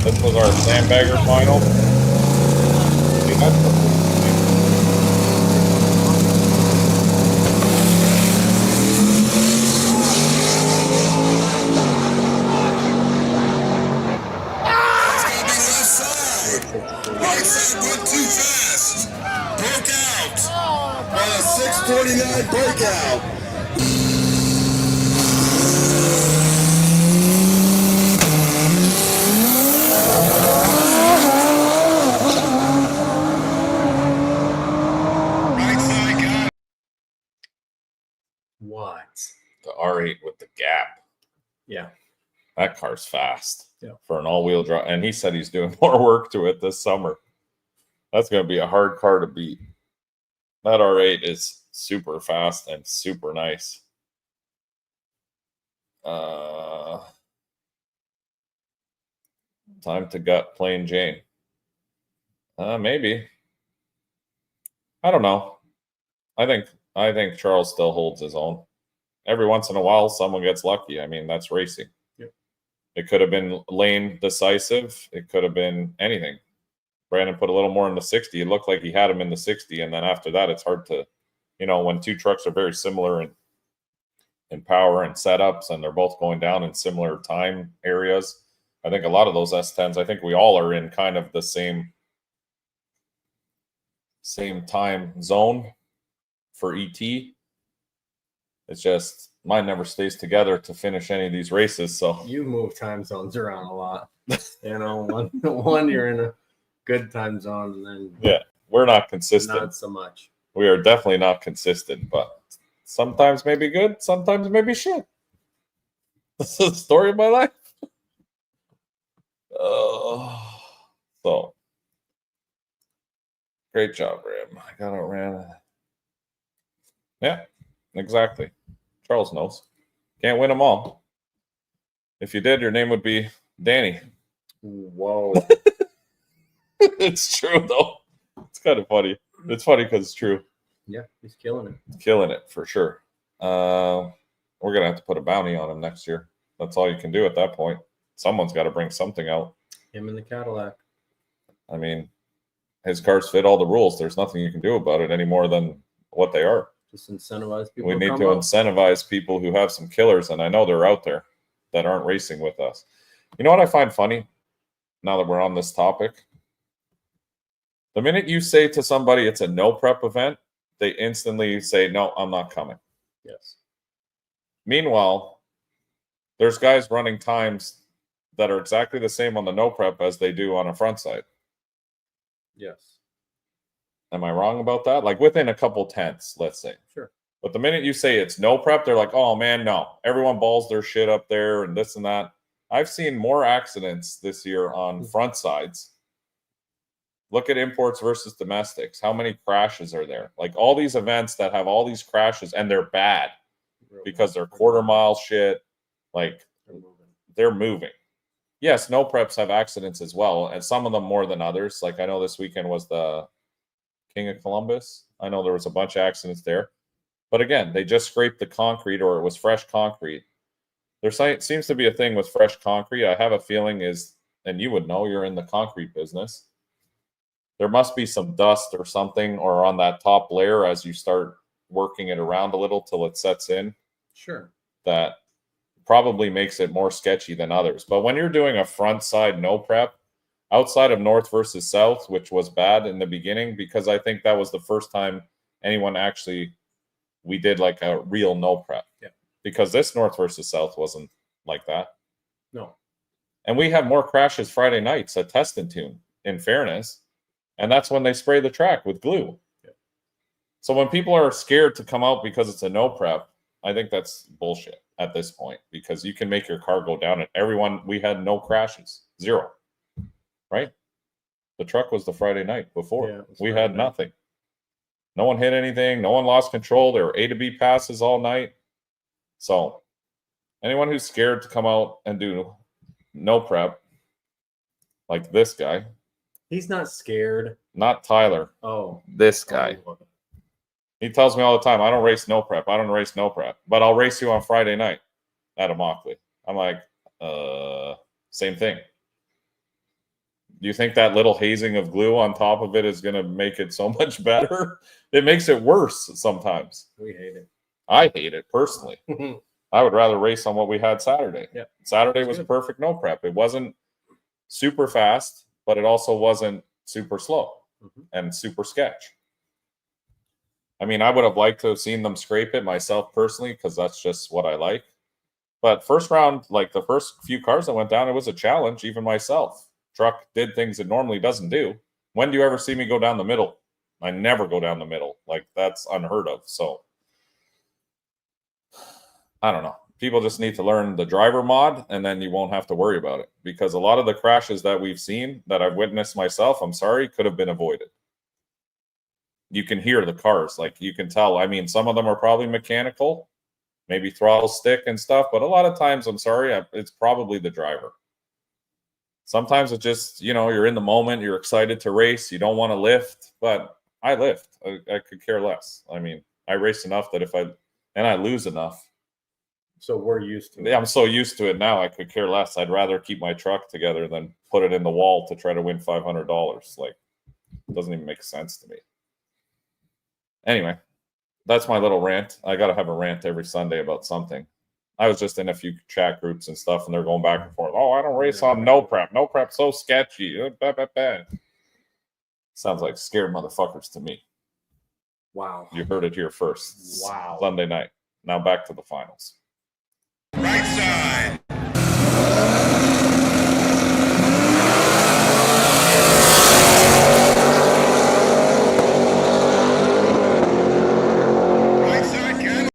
This was our sandbagger final. See, that's the Right side went too fast. Broke out. On a 649 breakout. Right side got. What? The R8 with the gap. Yeah. That car's fast. Yeah. For an all-wheel drive. And he said he's doing more work to it this summer. That's going to be a hard car to beat. That R8 is super fast and super nice. Time to gut Plain Jane. Maybe. I don't know. I think Charles still holds his own. Every once in a while, someone gets lucky. I mean, that's racing. Yep. It could have been lane decisive. It could have been anything. Brandon put a little more in the 60. It looked like he had him in the 60. And then after that, it's hard to, when two trucks are very similar in power and setups, and they're both going down in similar time areas. I think a lot of those S10s, I think we all are in kind of the same time zone for ET. It's just mine never stays together to finish any of these races. So You move time zones around a lot. One you're in a good time zone, and then yeah, we're not consistent. not so much. We are definitely not consistent, but sometimes maybe good, sometimes maybe shit. This is the story of my life. So great job, Ram. I got outran. Yeah, exactly. Charles knows. Can't win them all. If you did, your name would be Danny. Whoa. It's true, though. It's kind of funny. It's funny because it's true. Yeah, he's killing it. Killing it for sure. We're going to have to put a bounty on him next year. That's all you can do at that point. Someone's got to bring something out. Him in the Cadillac. I mean, his cars fit all the rules. There's nothing you can do about it any more than what they are. Just incentivize people. We need come to up. incentivize people who have some killers, and I know they're out there that aren't racing with us. You know what I find funny now that we're on this topic? The minute you say to somebody it's a no prep event, they instantly say, no, I'm not coming. Yes. Meanwhile, there's guys running times that are exactly the same on the no prep as they do on a front side. Yes. Am I wrong about that? Like within a couple tenths, let's say. Sure. But the minute you say it's no prep, they're like, oh man, no. Everyone balls their shit up there and this and that. I've seen more accidents this year on front sides. Look at imports versus domestics. How many crashes are there? Like all these events that have all these crashes, and they're bad because they're quarter mile shit. Like they're moving. Yes, no preps have accidents as well, and some of them more than others. Like I know this weekend was the King of Columbus. I know there was a bunch of accidents there. But again, they just scraped the concrete, or it was fresh concrete. There seems to be a thing with fresh concrete. I have a feeling is, and you would know, you're in the concrete business. There must be some dust or something, or on that top layer as you start working it around a little till it sets in. Sure. That probably makes it more sketchy than others. But when you're doing a front side no prep, outside of North versus South, which was bad in the beginning, because I think that was the first time anyone actually, we did like a real no prep. Yeah. Because this North versus South wasn't like that. No. And we had more crashes Friday nights at Test and Tune, in fairness. And that's when they spray the track with glue. Yeah. So when people are scared to come out because it's a no prep, I think that's bullshit at this point, because you can make your car go down, and we had no crashes, 0. Right? The truck was the Friday night before. Yeah, we had nothing. No one hit anything. No one lost control. There were A to B passes all night. So anyone who's scared to come out and do no prep, like this guy. He's not scared. Not Tyler. Oh. This guy. Oh. He tells me all the time, I don't race no prep. I don't race no prep. But I'll race you on Friday night at a Mockley. I'm like, same thing. Do you think that little hazing of glue on top of it is going to make it so much better? It makes it worse sometimes. We hate it. I hate it personally. I would rather race on what we had Saturday. Yeah. Saturday was a perfect no prep. It wasn't super fast, but it also wasn't super slow and super sketch. I mean, I would have liked to have seen them scrape it myself personally, because that's just what I like. But first round, like the first few cars that went down, it was a challenge, even myself. Truck did things it normally doesn't do. When do you ever see me go down the middle? I never go down the middle. Like, that's unheard of. So, I don't know. People just need to learn the driver mod, and then you won't have to worry about it. Because a lot of the crashes that we've seen, that I've witnessed myself, I'm sorry, could have been avoided. You can hear the cars. Like, you can tell. I mean, some of them are probably mechanical, maybe throttle stick and stuff. But a lot of times, I'm sorry, it's probably the driver. Sometimes it's just, you're in the moment, you're excited to race, you don't want to lift, but I lift. I could care less. I mean, I race enough that I lose enough So we're used to it. Yeah, I'm so used to it now. I could care less. I'd rather keep my truck together than put it in the wall to try to win $500. Like, it doesn't even make sense to me. Anyway, that's my little rant. I got to have a rant every Sunday about something. I was just in a few chat groups and stuff, and they're going back and forth. Oh, I don't race on NoPrep. NoPrep's so sketchy. Sounds like scared motherfuckers to me. Wow. You heard it here first. Wow. Sunday night. Now back to the finals. Right side. Right side, Ken.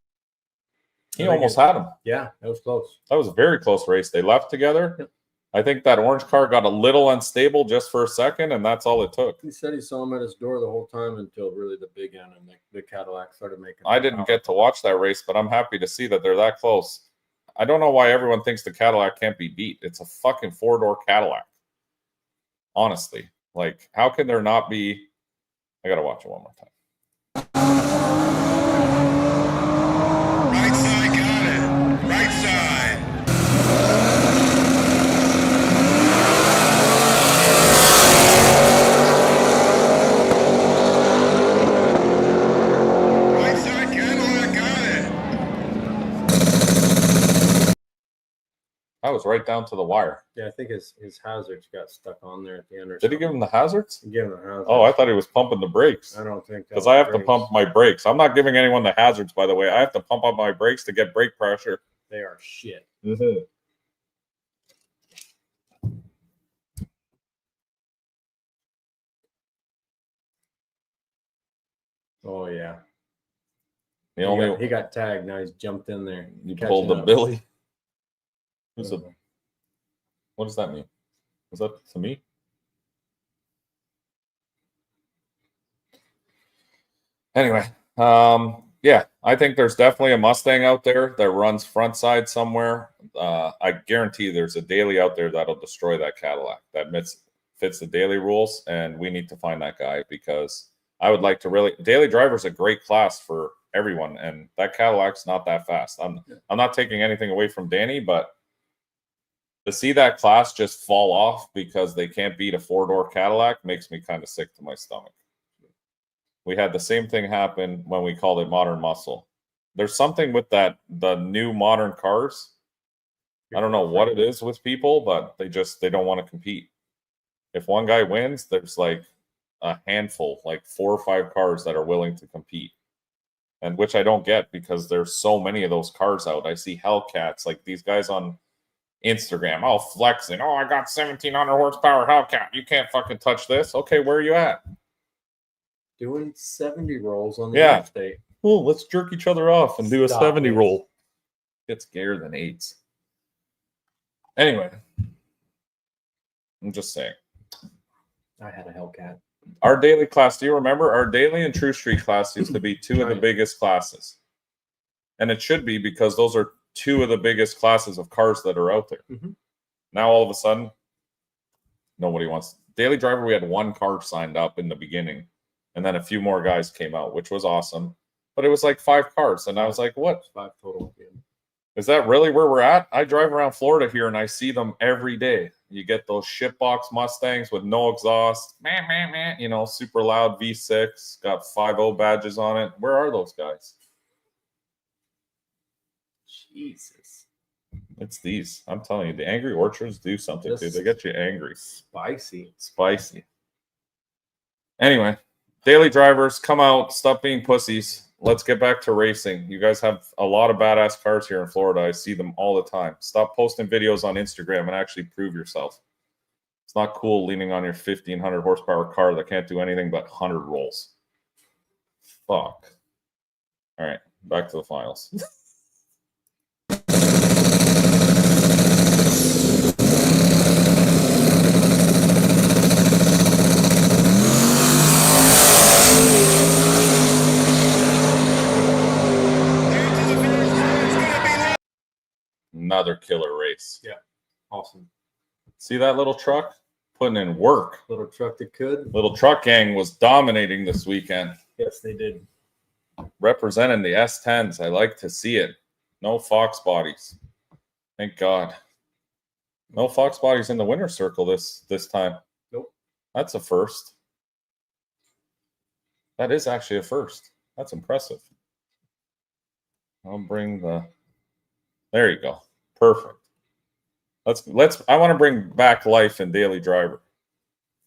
He almost had him. Yeah, that was close. That was a very close race. They left together. Yep. I think that orange car got a little unstable just for a second, and that's all it took. He said he saw him at his door the whole time until really the big end, and the Cadillac started making. I didn't get to watch that race, but I'm happy to see that they're that close. I don't know why everyone thinks the Cadillac can't be beat. It's a fucking four-door Cadillac. Honestly. Like, how can there not be... I gotta watch it one more time. Right side, got it. Right side. Right side, Cadillac, got it. I was right down to the wire. Yeah, I think his hazards got stuck on there at the end. Or Did he give him the hazards? He gave him the hazards. Oh, I thought he was pumping the brakes. I don't think that Because was I have to brakes. pump my brakes. I'm not giving anyone the hazards, by the way. I have to pump up my brakes to get brake pressure. They are shit. Mm-hmm. Oh yeah. The He got tagged. Now he's jumped in there. You catching pulled the up. Billy. Who's Mhm. a, what does that mean? Was that to me? Anyway, yeah, I think there's definitely a Mustang out there that runs front side somewhere. I guarantee there's a daily out there that'll destroy that Cadillac. That fits the daily rules, and we need to find that guy because I would like to really. Daily driver's a great class for everyone, and that Cadillac's not that fast. I'm not taking anything away from Danny, but to see that class just fall off because they can't beat a four-door Cadillac makes me kind of sick to my stomach. We had the same thing happen when we called it modern muscle. There's something with the new modern cars. I don't know what it is with people, but they don't want to compete. If one guy wins, there's like a handful, like 4 or 5 cars that are willing to compete. And which I don't get because there's so many of those cars out. I see Hellcats, like these guys on Instagram, all flexing. Oh, I got 1,700 horsepower Hellcat. You can't fucking touch this. Okay, where are you at? Doing 70 rolls on the Yeah. interstate. Well, let's jerk each other off and do a Stop 70 it. roll. It's gayer than 8s. Anyway, I'm just saying. I had a Hellcat. Our daily class, do you remember? Our daily and True Street class used to be 2 of the Right. biggest classes. And it should be because those are 2 of the biggest classes of cars that are out there. Mhm. Now, all of a sudden, nobody wants. Daily driver, we had 1 car signed up in the beginning. And then a few more guys came out, which was awesome. But it was like 5 cars. And I was like, what? 5 total. Yeah. Is that really where we're at? I drive around Florida here and I see them every day. You get those shitbox Mustangs with no exhaust, you know, super loud V6, got 5.0 badges on it. Where are those guys? Jesus. It's these. I'm telling you, the Angry Orchards do something, dude. Just They get you angry. Spicy. Spicy. Anyway, daily drivers, come out, stop being pussies. Let's get back to racing. You guys have a lot of badass cars here in Florida. I see them all the time. Stop posting videos on Instagram and actually prove yourself. It's not cool leaning on your 1,500 horsepower car that can't do anything but 100 rolls. Fuck. All right, back to the finals. Another killer race. Yeah. Awesome. See that little truck? Putting in work. Little truck that could. Little truck gang was dominating this weekend. Yes, they did. Representing the S10s. I like to see it. No Fox bodies. Thank God. No Fox bodies in the winner's circle this time. Nope. That's a first. That is actually a first. That's impressive. I'll bring the. There you go. Perfect. Let's. I want to bring back life in Daily Driver.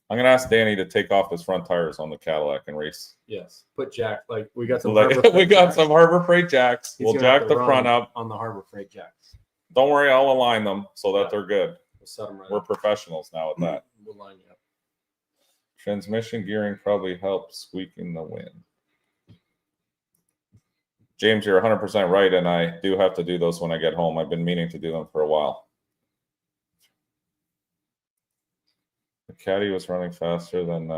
I'm gonna ask Danny to take off his front tires on the Cadillac and race. Yes. Put jack like we got some. Like, Harbor we Freight got jacks. some Harbor Freight jacks. He's We'll gonna have jack to the run front up. on the Harbor Freight jacks. Don't worry, I'll align them so that Yeah. they're good. We'll set them right We're up. professionals now at that. We'll line you up. Transmission gearing probably helps squeaking the wind. James, you're 100% right, and I do have to do those when I get home. I've been meaning to do them for a while. The Caddy was running faster than...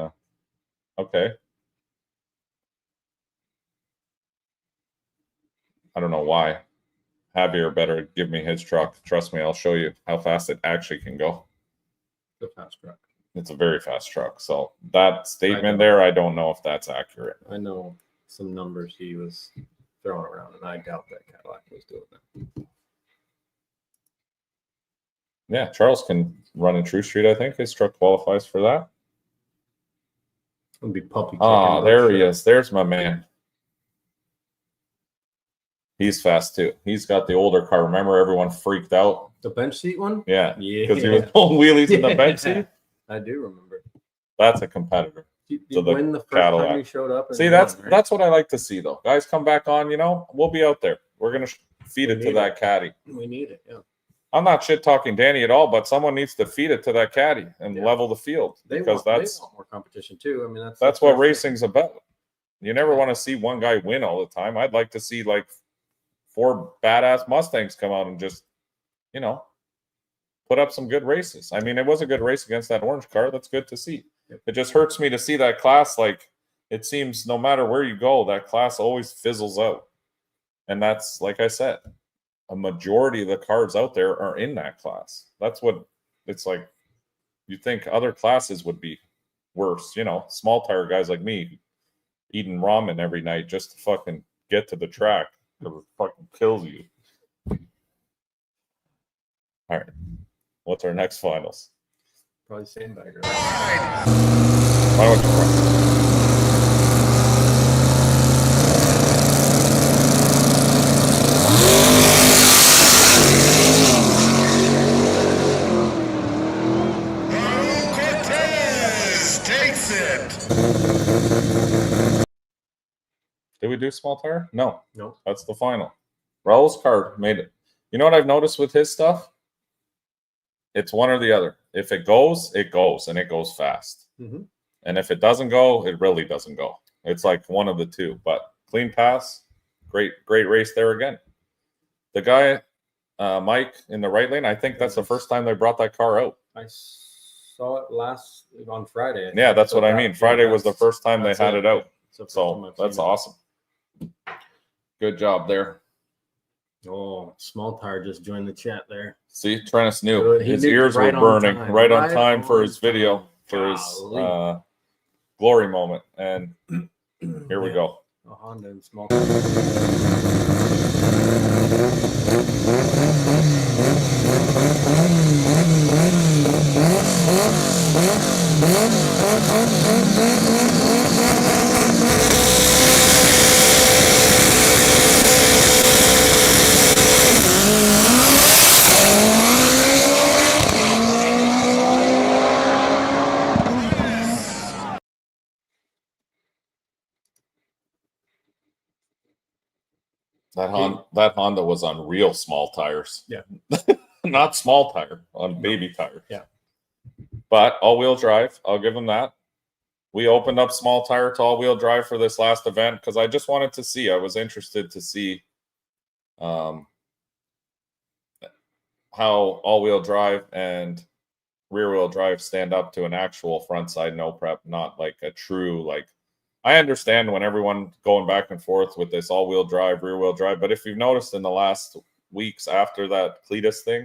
okay. I don't know why. Javier better give me his truck. Trust me, I'll show you how fast it actually can go. The fast truck. It's a very fast truck. So that statement know. there, I don't know if that's accurate. I know some numbers he was throwing around, and I doubt that Cadillac was doing that. Yeah, Charles can run in True Street, I think. His truck qualifies for that. It'll be puppy. Ah, there he is. There's my man. He's fast too. He's got the older car. Remember, everyone freaked out. The bench seat one? Yeah, Yeah. because he was pulling wheelies in the bench seat. I do remember. That's a competitor. You So the win the first Cadillac. time you showed up. And See, won, that's right? that's what I like to see, though. Guys, come back on. You know, we'll be out there. We're gonna feed We it to need that it. caddy. We need it. Yeah. I'm not shit talking Danny at all, but someone needs to feed it to that caddy and Yeah. level the field because they that's want more competition too. I mean, that's what their thing. racing's about. You never want to see one guy win all the time. I'd like to see like 4 badass Mustangs come out and just, you know, put up some good races. I mean, it was a good race against that orange car. That's good to see. Yep. It just hurts me to see that class. Like, it seems no matter where you go, that class always fizzles out. And that's, like I said, a majority of the cars out there are in that class. That's what it's like. You think other classes would be worse, you know, small tire guys like me eating ramen every night just to fucking get to the track because it fucking kills you. All right. What's our next finals? Probably sandbagger. Why don't you run? Cortez takes it. Did we do small tire? No. No. That's the final. Raul's car made it. You know what I've noticed with his stuff? It's one or the other. If it goes, and it goes fast. Mm-hmm. And if it doesn't go, it really doesn't go. It's like one of the two. But clean pass, great race there again. The guy, Mike, in the right lane, I think that's the first time they brought that car out. I saw it on Friday. Yeah, that's what I mean. Friday was the first time they had it out. So that's awesome. Good job there. Oh, small tire just joined the chat there. See, Trennis knew. Good. He His knew ears right were on burning time. right on Right time for on his video, time. for his Golly. glory moment. And here we go. A Honda and small tire. That Honda was on real small tires. Yeah. Not small tire, on baby tires. Yeah. But all-wheel drive, I'll give them that. We opened up small tire to all-wheel drive for this last event because I just wanted to see. I was interested to see how all-wheel drive and rear-wheel drive stand up to an actual front-side NoPrep, not like a true, like, I understand when everyone going back and forth with this all-wheel drive, rear-wheel drive, but if you've noticed in the last weeks after that Cletus thing,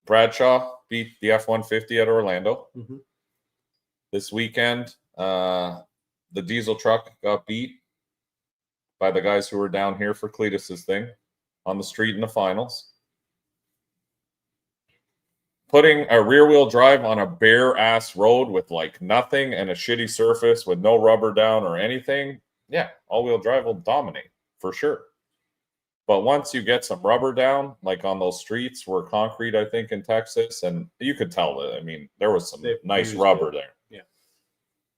Bradshaw beat the F-150 at Orlando. Mm-hmm. This weekend, the diesel truck got beat. by the guys who were down here for Cletus's thing on the street in the finals. Putting a rear wheel drive on a bare ass road with like nothing and a shitty surface with no rubber down or anything, yeah, all wheel drive will dominate for sure. But once you get some rubber down, like on those streets where concrete, I think in Texas, and you could tell that, I mean, there was some nice rubber there. Yeah.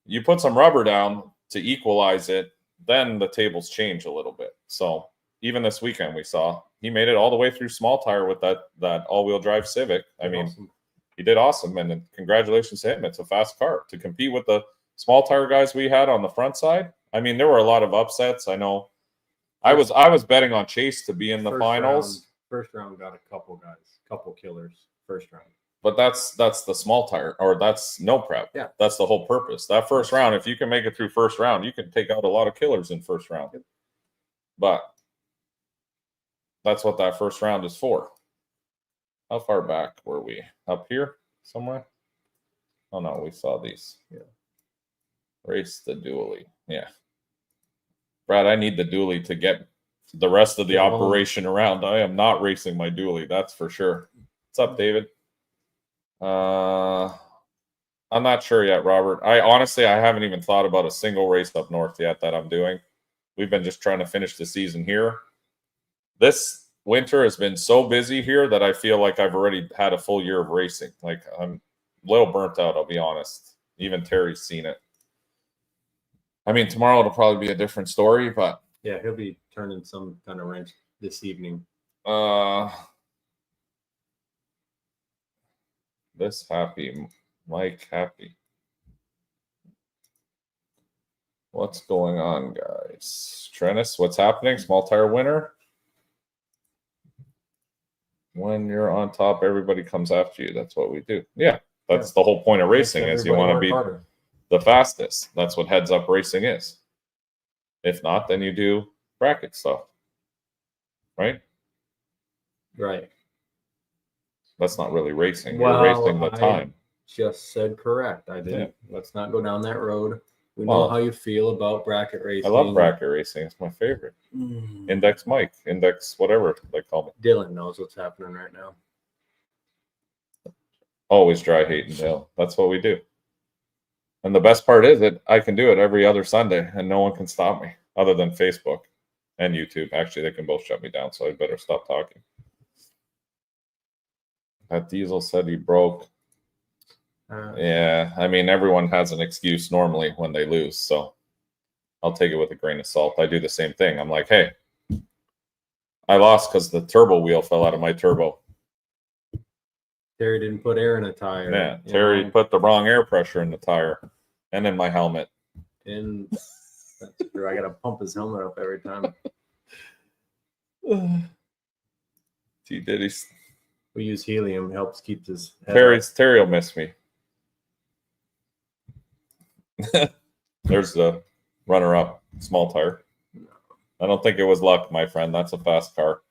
You put some rubber down to equalize it, then the tables change a little bit. So even this weekend we saw he made it all the way through small tire with that all-wheel drive Civic. I mean, awesome. He did awesome, and congratulations to him. It's a fast car to compete with the small tire guys we had on the front side. I mean, there were a lot of upsets. I know. I was betting on Chase to be in the finals. First round got a couple guys, couple killers first round. But that's the small tire, or that's NoPrep. Yeah, that's the whole purpose. That first round, if you can make it through first round, you can take out a lot of killers in first round. Yep. But that's what that first round is for. How far back were we? Up here somewhere? Oh no, we saw these. Yeah. Race the dually. Yeah. Brad, I need the dually to get the rest of the operation around. I am not racing my dually, that's for sure. What's up, David? I'm not sure yet, Robert. I haven't even thought about a single race up north yet that I'm doing. We've been just trying to finish the season here. This winter has been so busy here that I feel like I've already had a full year of racing. Like, I'm a little burnt out, I'll be honest. Even Terry's seen it. I mean, tomorrow it'll probably be a different story, but yeah, he'll be turning some kind of wrench this evening. This happy, Mike happy. What's going on, guys? Trennis, what's happening? Small tire winner. When you're on top, everybody comes after you. That's what we do. Yeah, that's the whole point of racing, is you want to be the fastest. That's what heads up racing is. If not, then you do bracket stuff. Right? Right. That's not really racing. Well, you're racing the time. Just said correct. I didn't. Yeah. Let's not go down that road. We know how you feel about bracket racing. I love bracket racing. It's my favorite. Index Mike, Index whatever they call me. Dylan knows what's happening right now. Always dry hating Dale. That's what we do. And the best part is that I can do it every other Sunday and no one can stop me other than Facebook and YouTube. Actually, they can both shut me down, so I better stop talking. That Diesel said he broke. Yeah, I mean, everyone has an excuse normally when they lose, so I'll take it with a grain of salt. I do the same thing. I'm like, hey, I lost because the turbo wheel fell out of my turbo. Terry didn't put air in a tire. Yeah, Terry put the wrong air pressure in the tire and in my helmet. And that's true. I got to pump his helmet up every time. T. Diddy's. We use helium. Helps keep his head Terry will miss me. There's the runner-up small tire. I don't think it was luck, my friend. That's a fast car.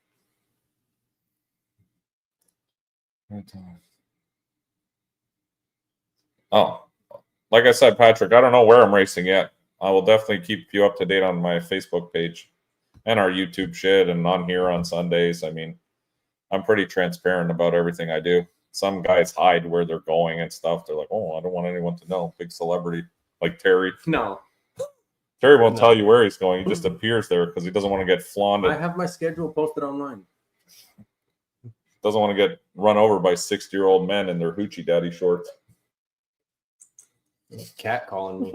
Oh, like I said, Patrick, I don't know where I'm racing yet. I will definitely keep you up to date on my Facebook page and our YouTube shit and on here on Sundays. I mean, I'm pretty transparent about everything I do. Some guys hide where they're going and stuff. They're like, oh, I don't want anyone to know. Big celebrity like Terry. No. Terry won't tell you where he's going. He just appears there because he doesn't want to get flaunted. I have my schedule posted online. Doesn't want to get run over by 60-year-old men in their hoochie daddy shorts. Cat calling me.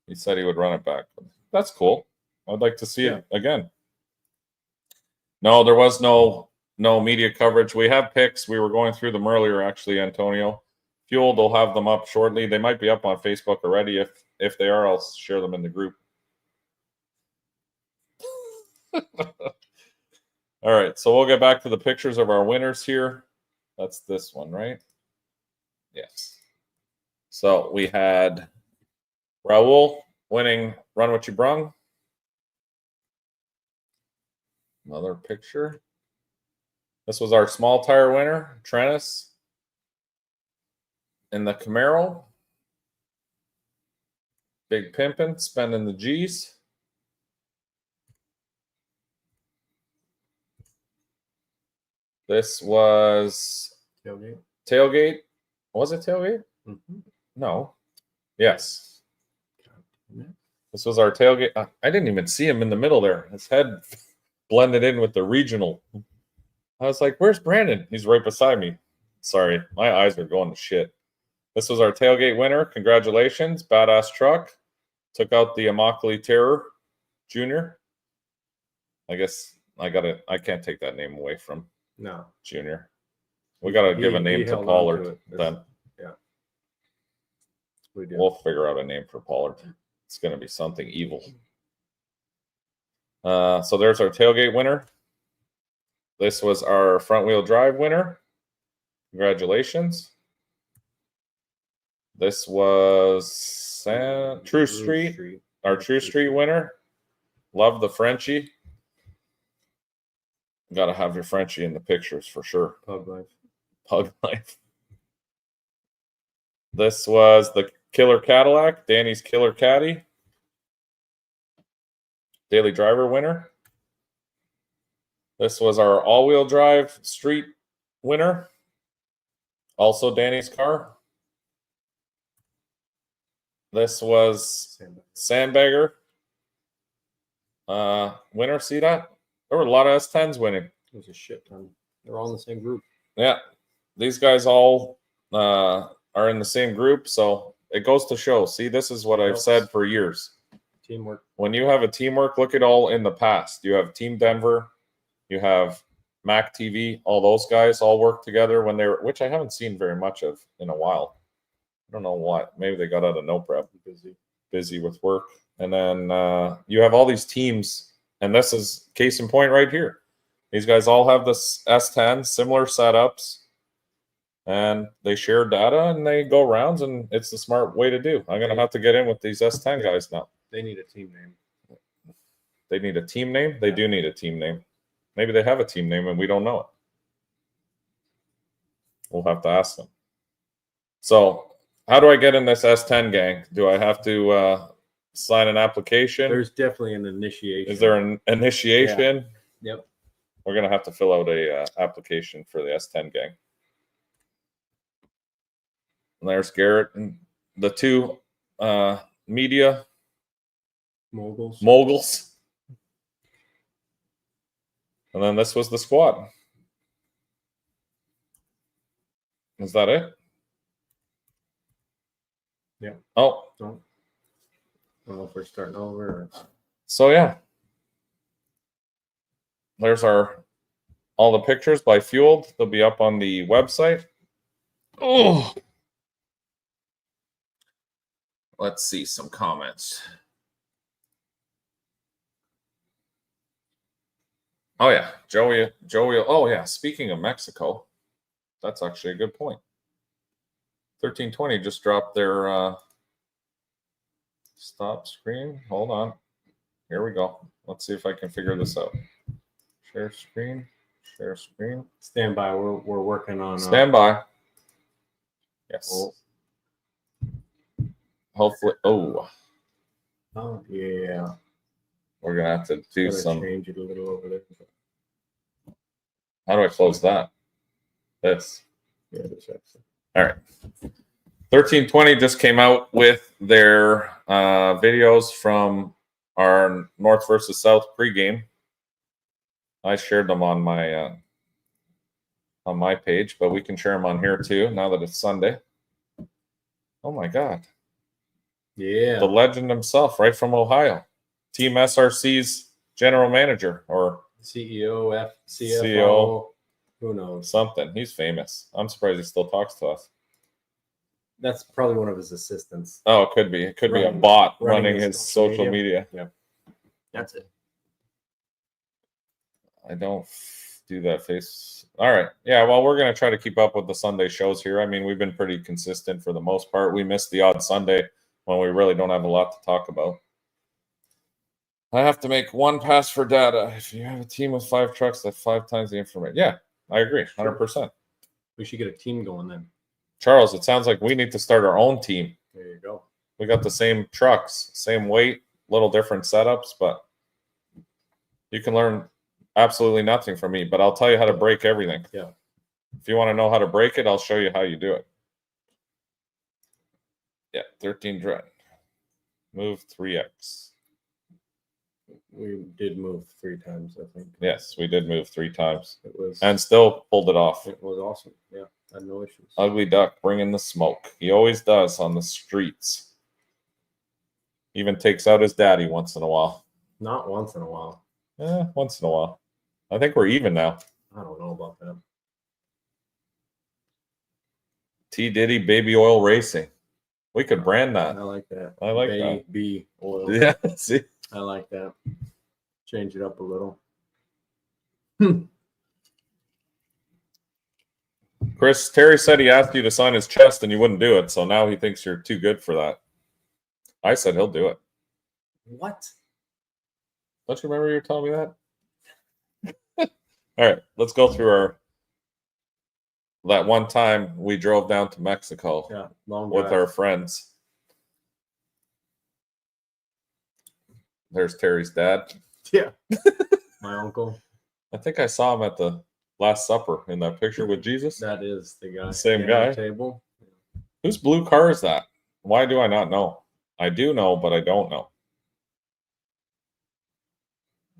He said he would run it back. That's cool. I'd like to see it again. No, there was no media coverage. We have picks. We were going through them earlier, actually, Antonio. Fueled will have them up shortly. They might be up on Facebook already. If they are, I'll share them in the group. All right, so we'll get back to the pictures of our winners here. That's this one, right? Yes. So we had Raul winning Run What You Brung. Another picture. This was our small tire winner, Trennis, in the Camaro. Big pimpin', spending the G's. This was Tailgate. tailgate. Was it tailgate? Mm-hmm. No. Yes. This was our tailgate. I didn't even see him in the middle there. His head blended in with the regional. I was like, where's Brandon? He's right beside me. Sorry, my eyes are going to shit. This was our tailgate winner. Congratulations. Badass truck. Took out the Immokalee Terror Junior. I guess I can't take that name away from No. Junior. We got to give a name to Pollard then. Yeah. We do. We'll figure out a name for Pollard. It's going to be something evil. So there's our tailgate winner. This was our front wheel drive winner. Congratulations. This was True Street, our True Street winner. Love the Frenchie. Got to have your Frenchie in the pictures for sure. Pug life. Pug life. This was the Killer Cadillac, Danny's Killer Caddy. Daily Driver winner. This was our all-wheel drive street winner. Also Danny's car. This was Sandbagger winner. See that? There were a lot of S10s winning. There's a shit ton. They're all in the same group. Yeah. These guys all are in the same group, so it goes to show. See, this is what I've said for years. Teamwork. When you have a teamwork, look at all in the past. You have Team Denver, you have Mac TV, all those guys all work together when they're, which I haven't seen very much of in a while. I don't know why. Maybe they got out of NoPrep. Busy with work. And then you have all these teams, and this is case in point right here. These guys all have this S10, similar setups, and they share data and they go rounds, and it's the smart way to do. I'm going to have to get in with these S10 guys now. They need a team name. They need a team name? They do need a team name. Maybe they have a team name and we don't know it. We'll have to ask them. So how do I get in this S10 gang? Do I have to sign an application? There's definitely an initiation. Is there an initiation? Yeah. Yep. We're going to have to fill out a application for the S10 gang. And there's Garrett and the two media moguls. And then this was the squad. Is that it? Yeah. Oh. I don't know if we're starting over. Or... So, yeah. There's all the pictures by Fueled. They'll be up on the website. Oh. Let's see some comments. Oh, yeah. Joey. Oh, yeah. Speaking of Mexico, that's actually a good point. 1320 just dropped their stop screen. Hold on. Here we go. Let's see if I can figure this out. Share screen. Share screen. Stand by. We're working on. Stand by. Yes. Oh. Hopefully. Oh, yeah. we're gonna have to do some. Change it a little over there. How do I close that? This. Yeah, this actually. All right. 1320 just came out with their videos from our North versus South pregame. I shared them on my page, but we can share them on here too now that it's Sunday. Oh my God. Yeah. The legend himself, right from Ohio. Team SRC's general manager or CEO, CFO. CEO. Who knows? Something. He's famous. I'm surprised he still talks to us. That's probably one of his assistants. Oh, it could be. It could be a bot running his social media. Yeah. That's it. I don't do that face. All right. Yeah, well, we're going to try to keep up with the Sunday shows here. I mean, we've been pretty consistent for the most part. We missed the odd Sunday when we really don't have a lot to talk about. I have to make one pass for data. If you have a team with 5 trucks, that's 5 times the information. Yeah, I agree. 100%. We should get a team going then. Charles, it sounds like we need to start our own team. There you go. We got the same trucks, same weight, little different setups, but you can learn absolutely nothing from me. But I'll tell you how to break everything. Yeah. If you want to know how to break it, I'll show you how you do it. Yeah, 13 dread. Move 3x. We did move 3 times, I think. Yes, we did move 3 times. It was And still pulled it off. it was awesome. Yeah, had no issues. Ugly duck bringing the smoke. He always does on the streets. Even takes out his daddy once in a while. Not once in a while. Once in a while. I think we're even now. I don't know about that. T Diddy Baby Oil Racing. We could brand I that. like that. I like that. B oil. Yeah, see? I like that. Change it up a little. Chris, Terry said he asked you to sign his chest and you wouldn't do it, so now he thinks you're too good for that. I said he'll do it. What? Don't you remember you were telling me that? All right, let's go through that one time we drove down to Mexico Yeah, long with drive. our friends. There's Terry's dad. Yeah. My uncle. I think I saw him at the Last Supper in that picture with Jesus. That is the guy. Same at guy. the table. Whose blue car is that? Why do I not know? I do know, but I don't know.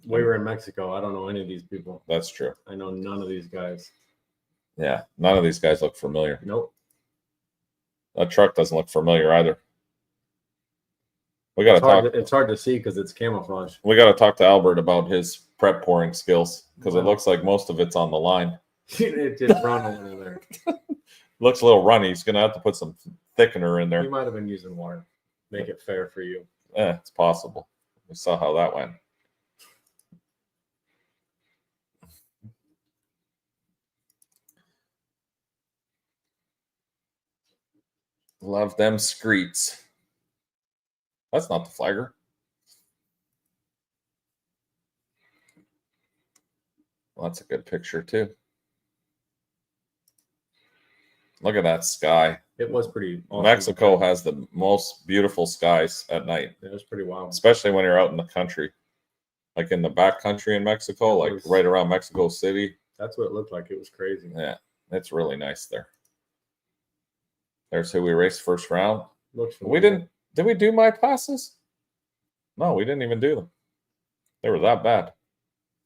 We were in Mexico. I don't know any of these people. That's true. I know none of these guys. Yeah, none of these guys look familiar. Nope. That truck doesn't look familiar either. We got to talk. It's hard to see because it's camouflage. We got to talk to Albert about his prep pouring skills because it looks like most of it's on the line. It just run over there. Looks a little runny. He's gonna have to put some thickener in You there. might have been using water. Make it fair for you. It's possible. We saw how that went. Love them screets. That's not the flagger. Well, that's a good picture too. Look at that sky. It was pretty awesome. Mexico has the most beautiful skies at night, It was pretty wild. especially when you're out in the country, like in the back country in Mexico, It like was- right around Mexico City. That's what it looked like. It was crazy. Yeah, it's really nice there. There's who we raced first round. Looks We didn't. Did we do my passes? No, we didn't even do them. They were that bad.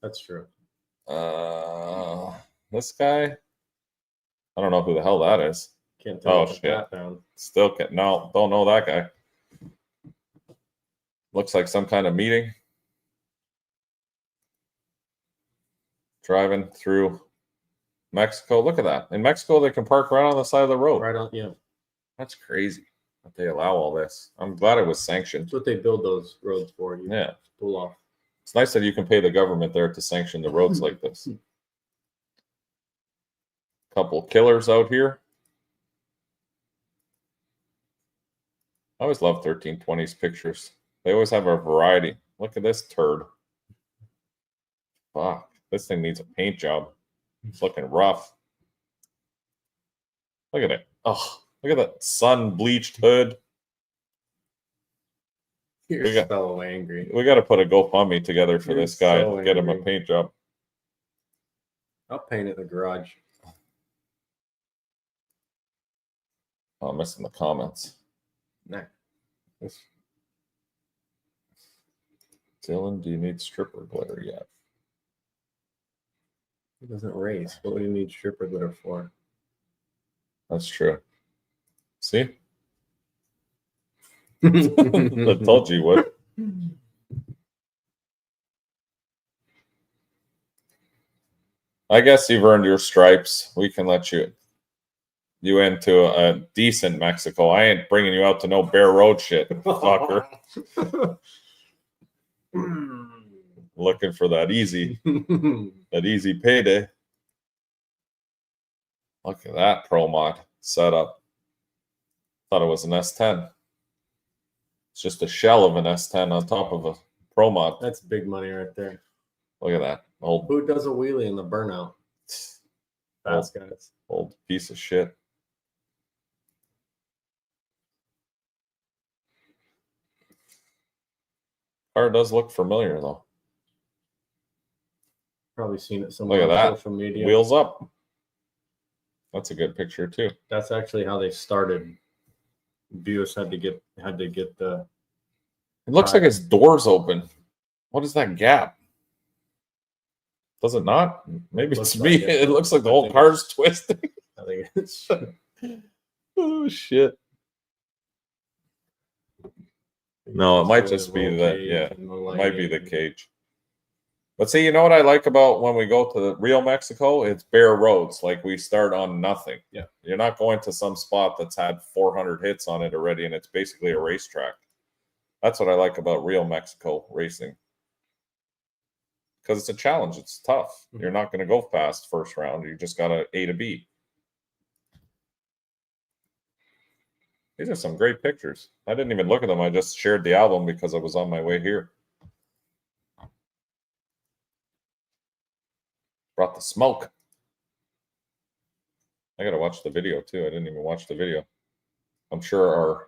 That's true. This guy, I don't know who the hell that is. Can't tell. Oh, with shit. that down. Still can't. No, don't know that guy. Looks like some kind of meeting. Driving through Mexico. Look at that. In Mexico, they can park right on the side of the road. Right on. Yeah. That's crazy that they allow all this. I'm glad it was sanctioned. That's what they build those roads for. You Yeah. pull off. It's nice that you can pay the government there to sanction the roads like this. Couple killers out here. I always love 1320's pictures. They always have a variety. Look at this turd. Fuck. This thing needs a paint job. It's looking rough. Look at it. Oh, look at that sun bleached hood. You're We got- so angry. We got to put a GoFundMe together for You're this guy. so Get him a angry. paint job. I'll paint it in the garage. Oh, I'm missing the comments. Nah. Dylan, do you need stripper glitter yet? It doesn't race. What do you need stripper glitter for? That's true. See? I told you what. I guess you've earned your stripes. We can let you into a decent Mexico. I ain't bringing you out to no bare road shit, fucker. Looking for that easy payday. Look at that Pro Mod setup. Thought it was an S10. It's just a shell of an S10 on top of a Pro Mod. That's big money right there. Look at that old Who does a wheelie in the burnout? Fast guys. piece of shit. Car does look familiar though. Probably seen it somewhere Look at on that. social media. Wheels up. That's a good picture too. That's actually how they started. Buick had to get the. It looks like his door's open. What is that gap? Does it not? Maybe Looks it's me. like it. It looks like the I whole think car's twisting. I think it's. Oh shit. No, it might just be that. Yeah, it might be the cage. But see, you know what I like about when we go to the real Mexico? It's bare roads. Like we start on nothing. Yeah. You're not going to some spot that's had 400 hits on it already, and it's basically a racetrack. That's what I like about real Mexico racing. Because it's a challenge. It's tough. Mm-hmm. You're not going to go fast first round. You just got to A to B. These are some great pictures. I didn't even look at them. I just shared the album because I was on my way here. Brought the smoke. I got to watch the video too. I didn't even watch the video. I'm sure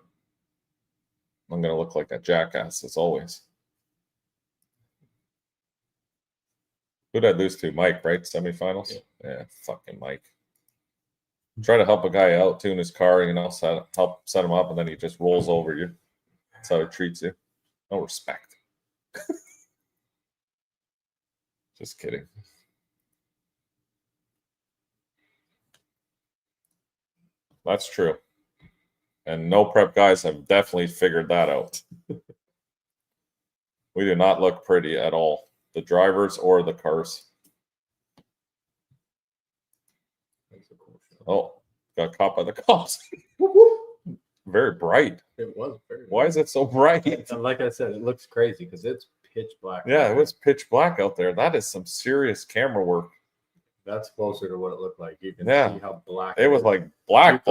I'm going to look like a jackass as always. Who'd I lose to? Mike, right? Semifinals? Yeah, fucking Mike. Try to help a guy out, tune his car, help set him up, and then he just rolls over you. That's how he treats you. No respect. Just kidding. That's true. And NoPrep guys have definitely figured that out. We do not look pretty at all. The drivers or the cars. Oh, got caught by the cops. Very bright. It was very. Why is it so bright? And like I said, it looks crazy because it's pitch black. Yeah, it was pitch black out there. That is some serious camera work. That's closer to what it looked like. You can Yeah. see how black It was is. like black.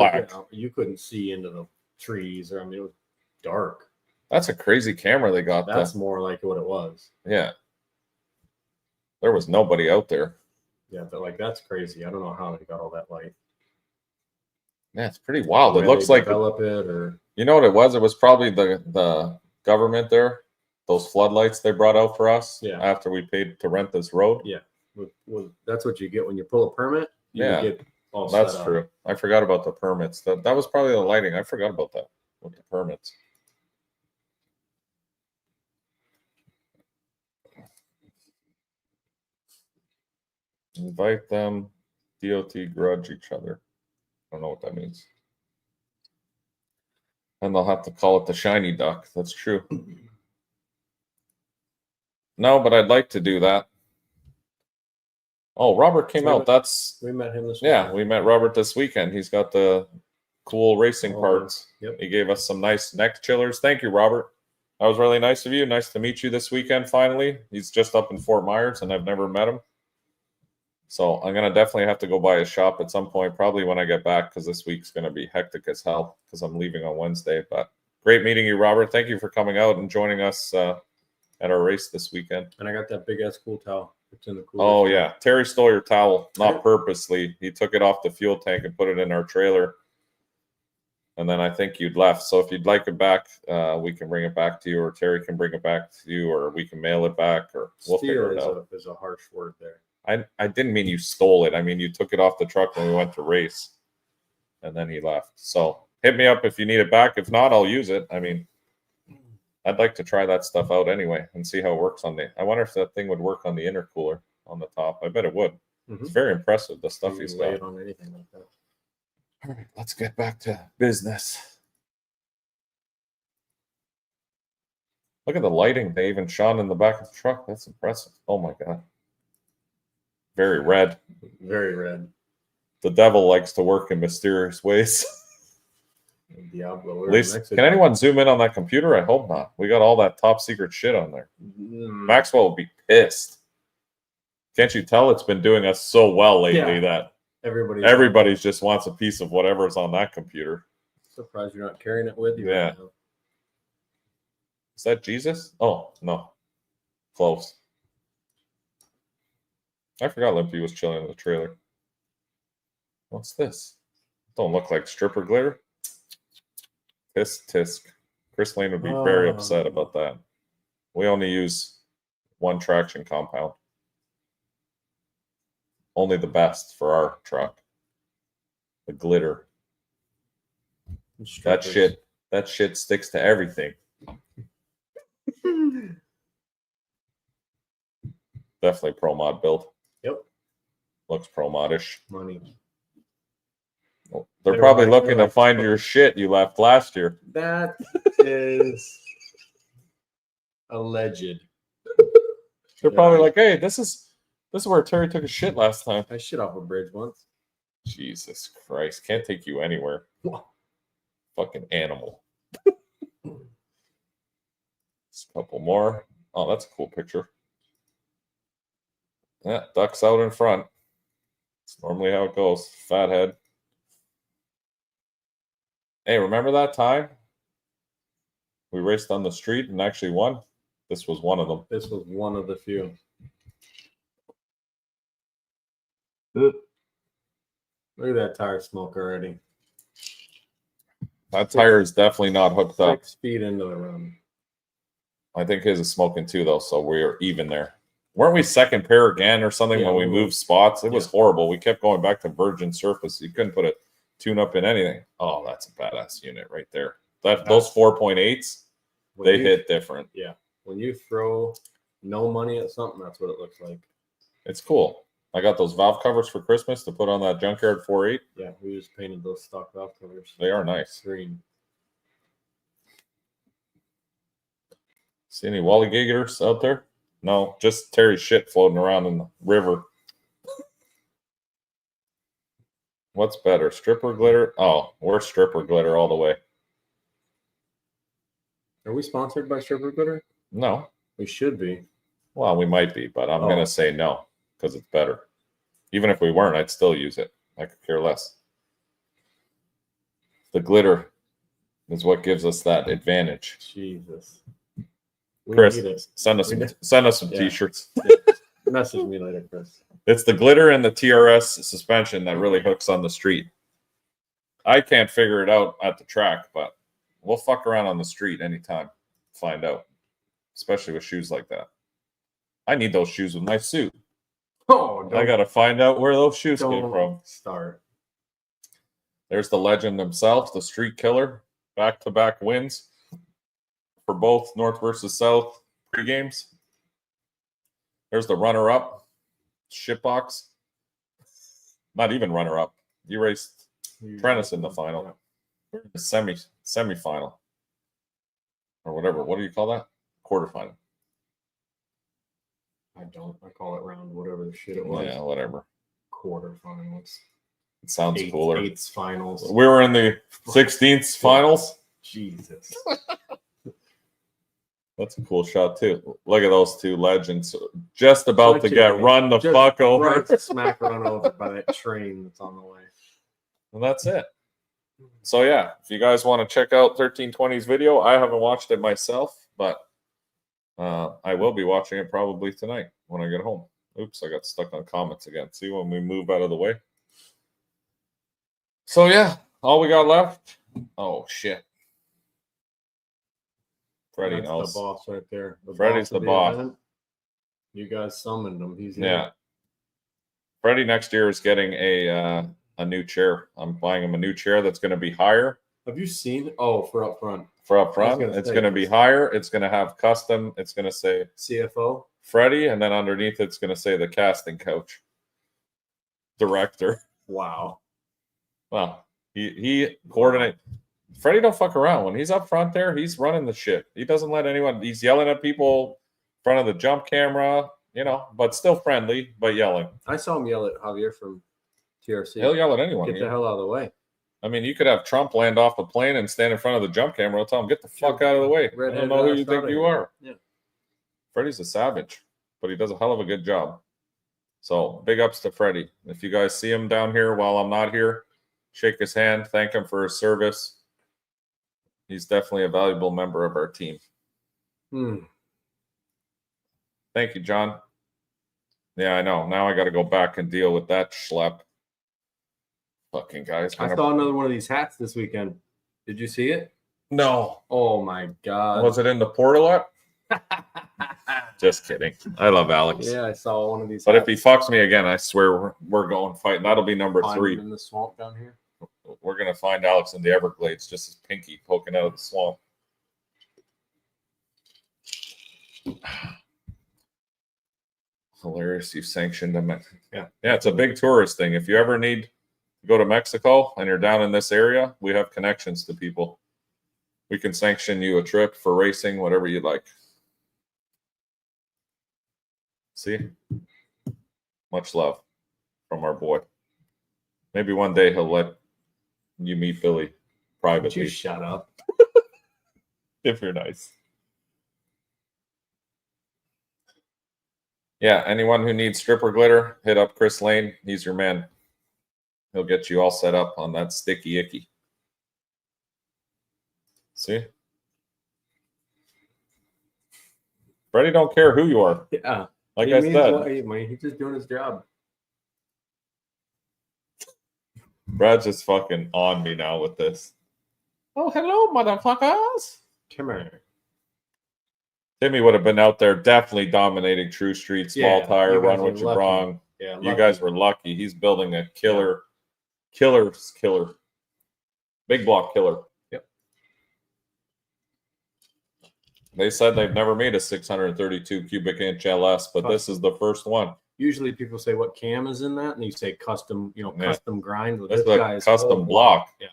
You couldn't see into the trees, or I mean, it was dark. That's a crazy camera they got. That's more like what it was. Yeah. There was nobody out there. Yeah, but like that's crazy. I don't know how they got all that light. Yeah, it's pretty wild. It Way looks they like develop it, or you know what it was? It was probably the government there. Those floodlights they brought out for us. Yeah. After we paid to rent this road. yeah, that's what you get when you pull a permit. You Yeah. get all That's set up. true. I forgot about the permits. That was probably the lighting. I forgot about that with the permits. Invite them. DOT grudge each other. I don't know what that means. And they'll have to call it the shiny duck. That's true. No, but I'd like to do that. Oh, Robert came out. That's We met him this yeah, weekend. we met Robert this weekend. He's got the cool racing parts. Yep. He gave us some nice neck chillers. Thank you, Robert. That was really nice of you. Nice to meet you this weekend finally. He's just up in Fort Myers and I've never met him. So I'm going to definitely have to go by his shop at some point, probably when I get back, because this week's going to be hectic as hell because I'm leaving on Wednesday. But great meeting you, Robert. Thank you for coming out and joining us at our race this weekend. And I got that big ass cool towel. It's in the cooler. Oh, yeah. Terry stole your towel, not purposely. He took it off the fuel tank and put it in our trailer. And then I think you'd left. So if you'd like it back, we can bring it back to you, or Terry can bring it back to you, or we can mail it back, or we'll figure it out. Is a harsh word there. I didn't mean you stole it. I mean, you took it off the truck when we went to race, and then he left. So hit me up if you need it back. If not, I'll use it. I mean, I'd like to try that stuff out anyway and see how it works on I wonder if that thing would work on the intercooler on the top. I bet it would. Mhm. It's very impressive, the stuff You he's can lay got. it on anything like that. All right, let's get back to business. Look at the lighting they even shone in the back of the truck. That's impressive. Oh my God. Very red. Very red. The devil likes to work in mysterious ways. Diablo. At least, can anyone zoom in on that computer? I hope not. We got all that top secret shit on there. Maxwell will be pissed. Can't you tell it's been doing us so well lately that everybody just wants a piece of whatever's on that computer. Surprised you're not carrying it with you. Yeah. Right now. Is that Jesus? Oh, no. Close. I forgot Limpy was chilling in the trailer. What's this? Don't look like stripper glitter. Tisk tisk. Chris Lane would be very upset about that. We only use one traction compound. Only the best for our truck. The glitter. That shit sticks to everything. Definitely pro mod build. Yep. Looks pro modish. Money. They're probably looking to find your shit you left last year. That is alleged. They're probably like, hey, this is where Terry took a shit last time. I shit off a bridge once. Jesus Christ. Can't take you anywhere. Fucking animal. Just a couple more. Oh, that's a cool picture. Yeah, ducks out in front. It's normally how it goes. Fathead. Hey, remember that time we raced on the street and actually won? This was one of them. This was one of the few. Look at that tire smoke already. That tire is definitely not hooked up. 6 feet into the run. I think his is smoking too, though, so we're even there. Weren't we second pair again or something when we moved spots? It was horrible. We kept going back to virgin surface. You couldn't put a tune-up in anything. Oh, that's a badass unit right there. Those 4.8s, they hit different. Yeah. When you throw no money at something, that's what it looks like. It's cool. I got those valve covers for Christmas to put on that junkyard 4.8. Yeah, we just painted those stock valve covers. They are nice. Green. See any Wallygators out there? No, just Terry's shit floating around in the river. What's better, stripper glitter? Oh, we're stripper glitter all the way. Are we sponsored by Stripper Glitter? No. We should be. Well, we might be, but I'm going to say no because it's better. Even if we weren't, I'd still use it. I could care less. The glitter is what gives us that advantage. Jesus. Chris, send us some T-shirts. Message me later, Chris. It's the glitter and the TRS suspension that really hooks on the street. I can't figure it out at the track, but we'll fuck around on the street anytime. Find out. Especially with shoes like that. I need those shoes with my suit. Oh, I got to find out where those shoes came from. Start. There's the legend himself, the street killer. Back-to-back wins for both North versus South pre-games. There's the runner-up, shitbox. Not even runner-up. You raced Prentice in the final. The semi-final. Or whatever. What do you call that? Quarterfinal. I don't. I call it round, whatever the shit it was. Yeah, whatever. Quarterfinals. It sounds cooler. Eights finals. We were in the 16th finals. Jesus. That's a cool shot, too. Look at those two legends. Just about to get run the fuck over. Right, smack run over by that train that's on the way. And that's it. So, yeah, if you guys want to check out 1320's video, I haven't watched it myself, but I will be watching it probably tonight when I get home. Oops, I got stuck on comments again. See when we move out of the way. So, yeah, all we got left. Oh, shit. Freddie That's knows. the boss right there. Freddie's the boss. Event. You guys summoned him. He's here. Yeah. Freddie next year is getting a new chair. I'm buying him a new chair that's going to be higher. Have you seen? Oh, for up front. For up front, it's going to be higher. It's going to have custom. It's going to say CFO Freddie, and then underneath it's going to say the casting coach, director. Wow. Well, he coordinate. Freddie don't fuck around. When he's up front there, he's running the shit. He doesn't let anyone. He's yelling at people in front of the jump camera, but still friendly, but yelling. I saw him yell at Javier from TRC. He'll yell at anyone. Get the hell out of the way. I mean, you could have Trump land off a plane and stand in front of the jump camera and tell him, get the fuck out of the way. I don't know who you think you are. Yeah. Freddie's a savage, but he does a hell of a good job. So big ups to Freddie. If you guys see him down here while I'm not here, shake his hand, thank him for his service. He's definitely a valuable member of our team. Thank you, John. Yeah, I know. Now I got to go back and deal with that schlep. Fucking guys. I saw another one of these hats this weekend. Did you see it? No. Oh my God. Was it in the portal app? Just kidding. I love Alex. Yeah, I saw one of these. But if he fucks me again, I swear we're going fighting. That'll be number find 3. him in the swamp down here. We're gonna find Alex in the Everglades, just as Pinky poking out of the swamp. Hilarious! You sanctioned them. Yeah, it's a big tourist thing. If you ever need to go to Mexico and you're down in this area, we have connections to people. We can sanction you a trip for racing, whatever you'd like. See, much love from our boy. Maybe one day he'll let you meet Billy Would privately you shut up? if you're nice. Yeah, anyone who needs stripper glitter, hit up Chris Lane. He's your man. He'll get you all set up on that sticky icky. See? Freddie don't care who you are. Yeah. Like He I means said, what he- man, he's just doing his job. Brad's just fucking on me now with this. Oh, hello, motherfuckers. Come here. Timmy would have been out there definitely dominating True Street, small Yeah, tire, you guys run are what you're lucky. wrong. Yeah, You guys were lucky. He's building a killer. Big block killer. Yep. They said they've never made a 632 cubic inch LS, but this is the first one. Usually people say what cam is in that, and you say custom, Yeah. custom grind. Well, That's this a guy's custom whole block. Yeah,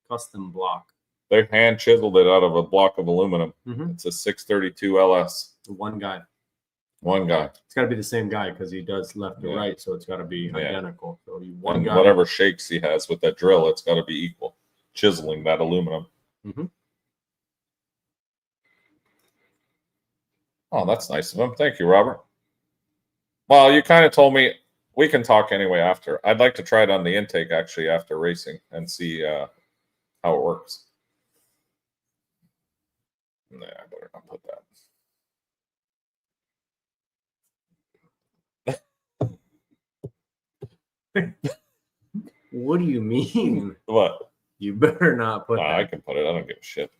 custom block. They hand chiseled it out of a block of aluminum. Mhm. It's a 632 LS. One guy. One guy. It's got to be the same guy because he does left to Yeah. right, so it's got to be Yeah. identical. So you one And guy. whatever shakes he has with that drill, it's got to be equal. Chiseling that aluminum. Mhm. Oh, that's nice of him. Thank you, Robert. Well, you kind of told me we can talk anyway after. I'd like to try it on the intake actually after racing and see how it works. Nah, I better not put that. What do you mean? What? You better not put Nah, I that. can put it. I don't give a shit.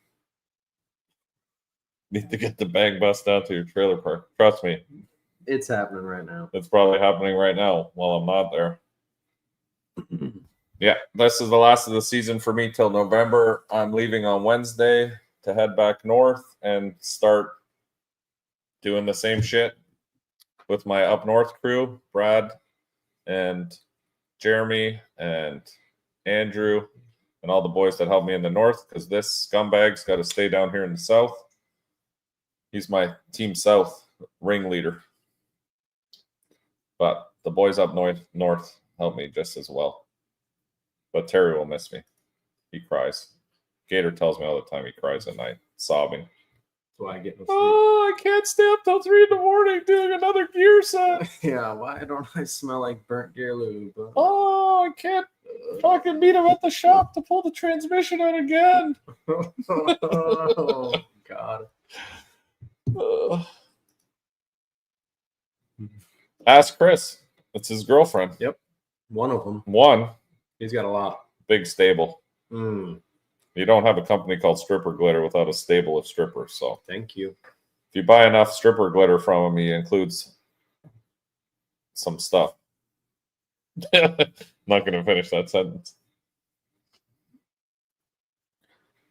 Need to get the bag bus down to your trailer park. Trust me, It's happening right now. it's probably happening right now while I'm not there. Yeah, this is the last of the season for me till November. I'm leaving on Wednesday to head back north and start doing the same shit with my up north crew, Brad and Jeremy and Andrew and all the boys that help me in the north, because this scumbag's got to stay down here in the south. He's my Team South ringleader. But the boys up north help me just as well. But Terry will miss me. He cries. Gator tells me all the time he cries at night, sobbing. That's why I get no sleep. Oh, I can't stay up till 3 a.m. doing another gear set. Yeah, why don't I smell like burnt gear lube? Oh, I can't fucking meet him at the shop to pull the transmission out again. Oh, God. Ugh. Ask Chris. It's his girlfriend. Yep. One of them. One, He's got a lot. big stable. Mm, You don't have a company called Stripper Glitter without a stable of strippers. So thank you. if you buy enough stripper glitter from him, he includes some stuff. Not going to finish that sentence.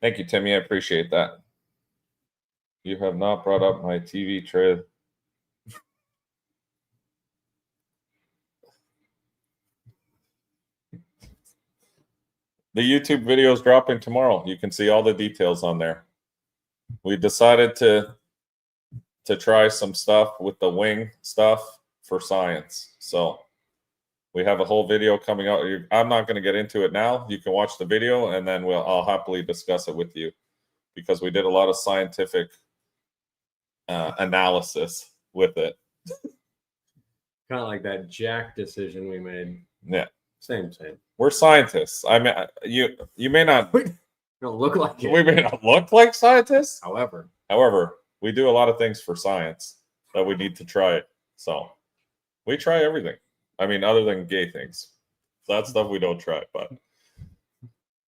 Thank you, Timmy. I appreciate that. You have not brought up my TV tray. The YouTube video is dropping tomorrow. You can see all the details on there. We decided to try some stuff with the wing stuff for science. So we have a whole video coming out. I'm not going to get into it now. You can watch the video and then I'll happily discuss it with you, because we did a lot of scientific analysis with it. Kind of like that Jack decision we made. Yeah, Same. we're scientists. I mean, you may not. Don't look like it. We may not look like scientists. However, We do a lot of things for science that we need to try. So we try everything. I mean, other than gay things. That stuff we don't try. But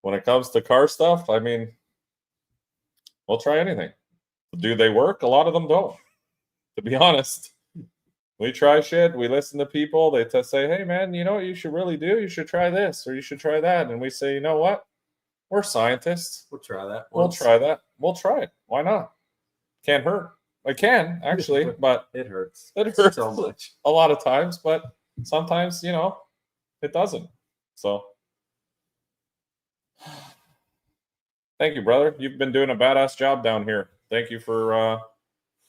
when it comes to car stuff, I mean, we'll try anything. Do they work? A lot of them don't, to be honest. We try shit. We listen to people. They say, hey, man, you know what you should really do? You should try this or you should try that. And we say, you know what? We're scientists. We'll try that. We'll try that. We'll try it. Why not? Can't hurt. I can, actually, but it hurts. It hurts so much. a lot of times, but sometimes, you know, it doesn't. So thank you, brother. You've been doing a badass job down here. Thank you for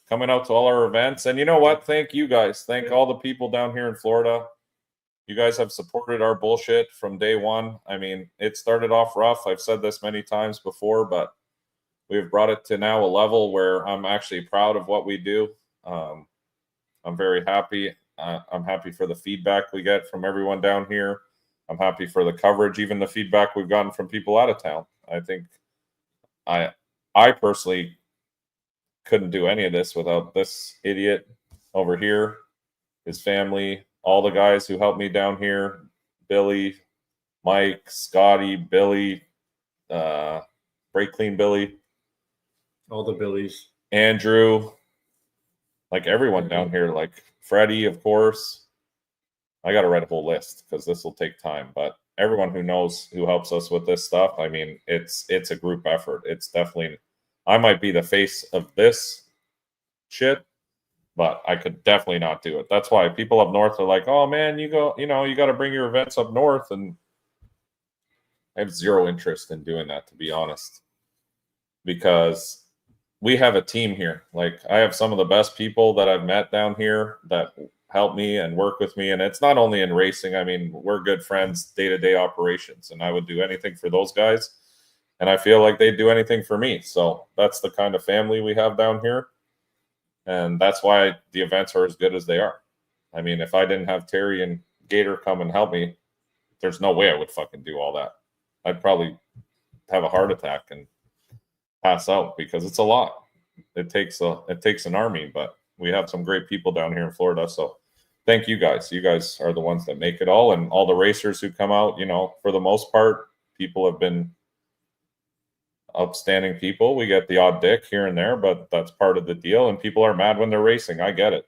coming out to all our events. And you know what? Thank you guys. Thank all the people down here in Florida. You guys have supported our bullshit from day one. I mean, it started off rough. I've said this many times before, but we've brought it to now a level where I'm actually proud of what we do. I'm very happy. I'm happy for the feedback we get from everyone down here. I'm happy for the coverage, even the feedback we've gotten from people out of town. I think I personally couldn't do any of this without this idiot over here, his family, all the guys who helped me down here, Billy, Mike, Scotty, Billy, Break Clean Billy, all the Billies, Andrew, like everyone down here, like Freddie, of course. I got to write a whole list because this will take time, but everyone who knows, who helps us with this stuff, I mean, it's a group effort. It's definitely, I might be the face of this shit, but I could definitely not do it. That's why people up north are like, oh man, you got to bring your events up north. And I have zero interest in doing that, to be honest, because we have a team here. Like, I have some of the best people that I've met down here that help me and work with me. And it's not only in racing. I mean, we're good friends, day-to-day operations, and I would do anything for those guys. And I feel like they'd do anything for me. So that's the kind of family we have down here. And that's why the events are as good as they are. I mean, if I didn't have Terry and Gator come and help me, there's no way I would fucking do all that. I'd probably have a heart attack and pass out because it's a lot. It takes an army, but we have some great people down here in Florida. So thank you guys. You guys are the ones that make it all. And all the racers who come out, you know, for the most part, people have been upstanding people. We get the odd dick here and there, but that's part of the deal. And people are mad when they're racing. I get it.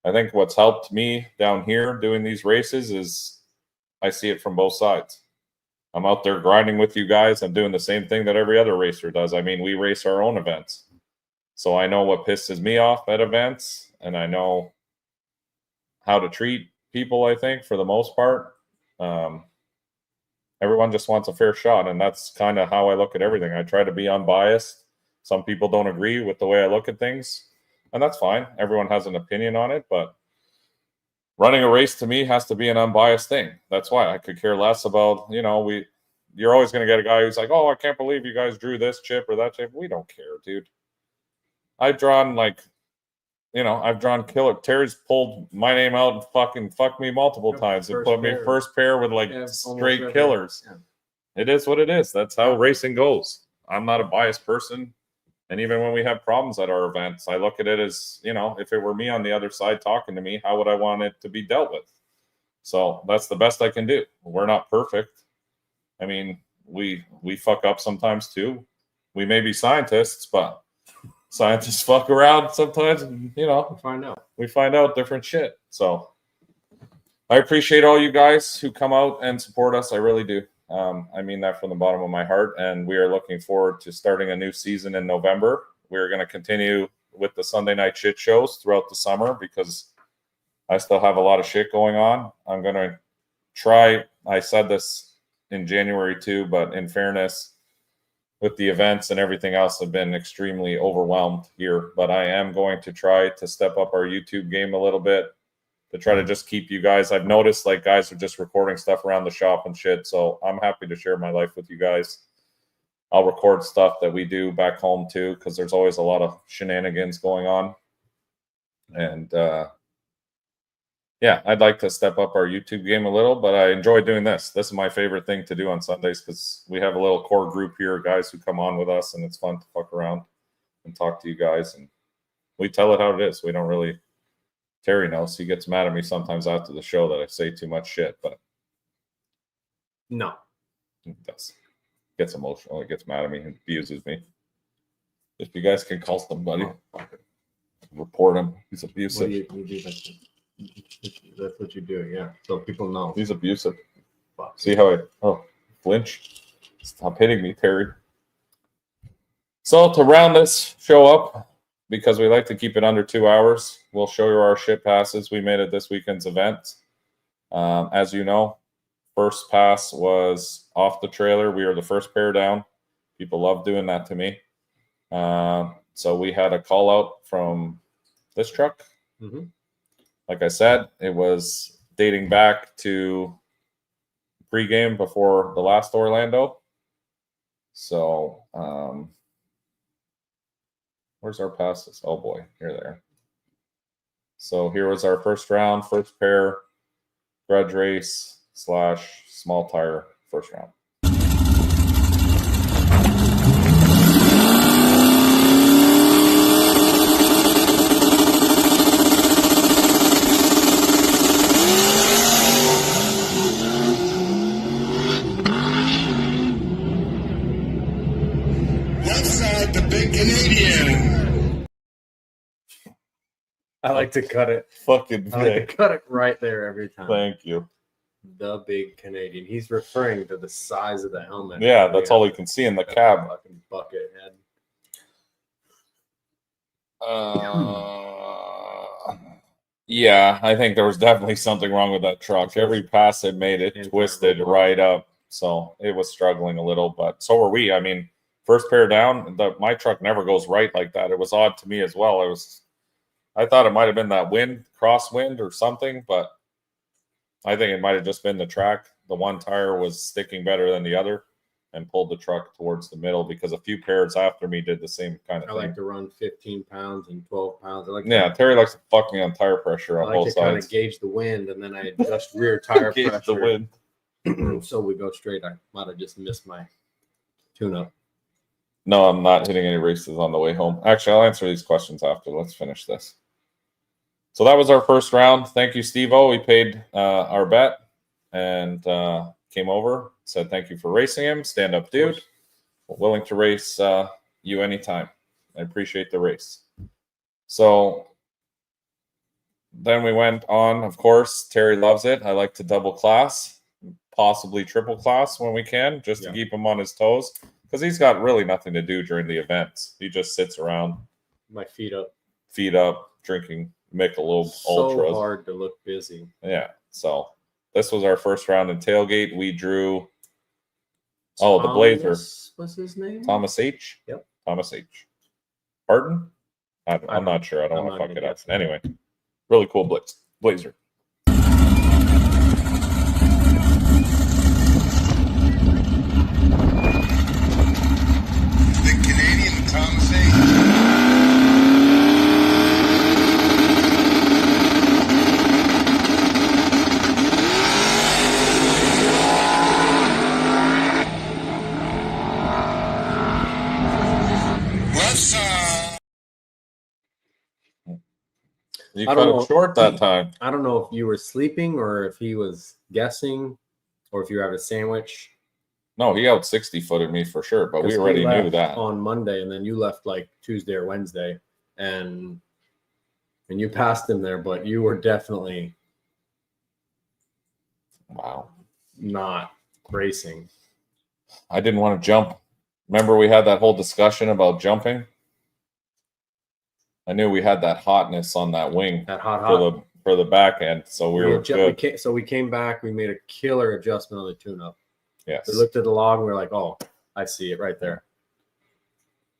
I think what's helped me down here doing these races is I see it from both sides. I'm out there grinding with you guys. I'm doing the same thing that every other racer does. I mean, we race our own events. So I know what pisses me off at events, and I know how to treat people, I think, for the most part. Everyone just wants a fair shot, and that's kind of how I look at everything. I try to be unbiased. Some people don't agree with the way I look at things, and that's fine. Everyone has an opinion on it, but running a race to me has to be an unbiased thing. That's why I could care less about, you know, you're always going to get a guy who's like, oh, I can't believe you guys drew this chip or that chip. We don't care, dude. I've drawn killer. Terry's pulled my name out and fucking fucked me multiple times and put me first pair with like straight killers. Yeah. It is what it is. That's how racing goes. I'm not a biased person. And even when we have problems at our events, I look at it as, you know, if it were me on the other side talking to me, how would I want it to be dealt with? So that's the best I can do. We're not perfect. I mean, we fuck up sometimes too. We may be scientists, but scientists fuck around sometimes, you know. We find out different shit. So I appreciate all you guys who come out and support us. I really do. I mean that from the bottom of my heart. And we are looking forward to starting a new season in November. We're going to continue with the Sunday night shit shows throughout the summer because I still have a lot of shit going on. I'm going to try. I said this in January too, but in fairness, with the events and everything else, I've been extremely overwhelmed here. But I am going to try to step up our YouTube game a little bit to try to just keep you guys. I've noticed like guys are just recording stuff around the shop and shit. So I'm happy to share my life with you guys. I'll record stuff that we do back home too, because there's always a lot of shenanigans going on. And yeah, I'd like to step up our YouTube game a little, but I enjoy doing this. This is my favorite thing to do on Sundays because we have a little core group here, guys who come on with us, and it's fun to fuck around and talk to you guys. And we tell it how it is. We don't really, Terry knows. He gets mad at me sometimes after the show that I say too much shit, but no. He does. Gets emotional. He gets mad at me and abuses me. If you guys can call somebody, report him. He's What abusive. do you do that's what you do, yeah. So people know. He's abusive. Fuck. See how I flinch? Stop hitting me, Terry. So to round this show up, because we like to keep it under 2 hours, we'll show you our ship passes we made at this weekend's event. As you know, first pass was off the trailer. We were the first pair down. People love doing that to me. So we had a call out from this truck. Mm-hmm. Like I said, it was dating back to pregame before the last Orlando. So, where's our passes? Oh boy, here they are. So here was our first round, first pair, Grudge race / small tire first round. Left side, the big Canadian. I like to cut it. Fucking I like to Vic. cut it right there every time. Thank you. The big Canadian. He's referring to the size of the helmet. Yeah, that's all you can see in the cab. Fucking bucket head. Yeah, I think there was definitely something wrong with that truck. Every pass it made, it twisted right up. So it was struggling a little, but so were we. I mean, first pair down, my truck never goes right like that. It was odd to me as well. I thought it might have been that crosswind or something, but I think it might have just been the track. The one tire was sticking better than the other and pulled the truck towards the middle because a few pairs after me did the same kind of I thing. like to run 15 pounds and 12 pounds. I like Yeah, Terry likes to fuck me on tire pressure I on like both to kind sides. of gauge the wind, and then I adjust rear tire Gauge pressure. the wind. So we go straight. I might have just missed my tune-up. No, I'm not hitting any races on the way home. Actually, I'll answer these questions after. Let's finish this. So that was our first round. Thank you, Steve-O. We paid our bet and came over, said thank you for racing him. Stand up, dude. Willing to race you anytime. I appreciate the race. So then we went on, of course. Terry loves it. I like to double class, possibly triple class when we can, just to keep him on his toes. Because he's got really nothing to do during the events. He just sits around. My feet up. Drinking Michelob So Ultras. hard to look busy. Yeah. So this was our first round in tailgate. We drew. Oh, the Blazer. What's his name? Thomas H. Yep. Thomas H. Pardon? I'm not sure. I don't I'm want to not fuck it gonna up. guess. Anyway, really cool Blazer. The Canadian Thomas H. Left side. You I cut don't it know. short that time. I don't know if you were sleeping or if he was guessing or if you had a sandwich. No, he out 60-footed me for sure, but we 'Cause he already knew left that. on Monday, and then you left like Tuesday or Wednesday, and you passed him there, but you were definitely Wow. not racing. I didn't want to jump. Remember we had that whole discussion about jumping? I knew we had that hotness on that wing That hot. for the back end, so we were good. We came back. We made a killer adjustment on the tune-up. Yes. We looked at the log. And we were like, "Oh, I see it right there."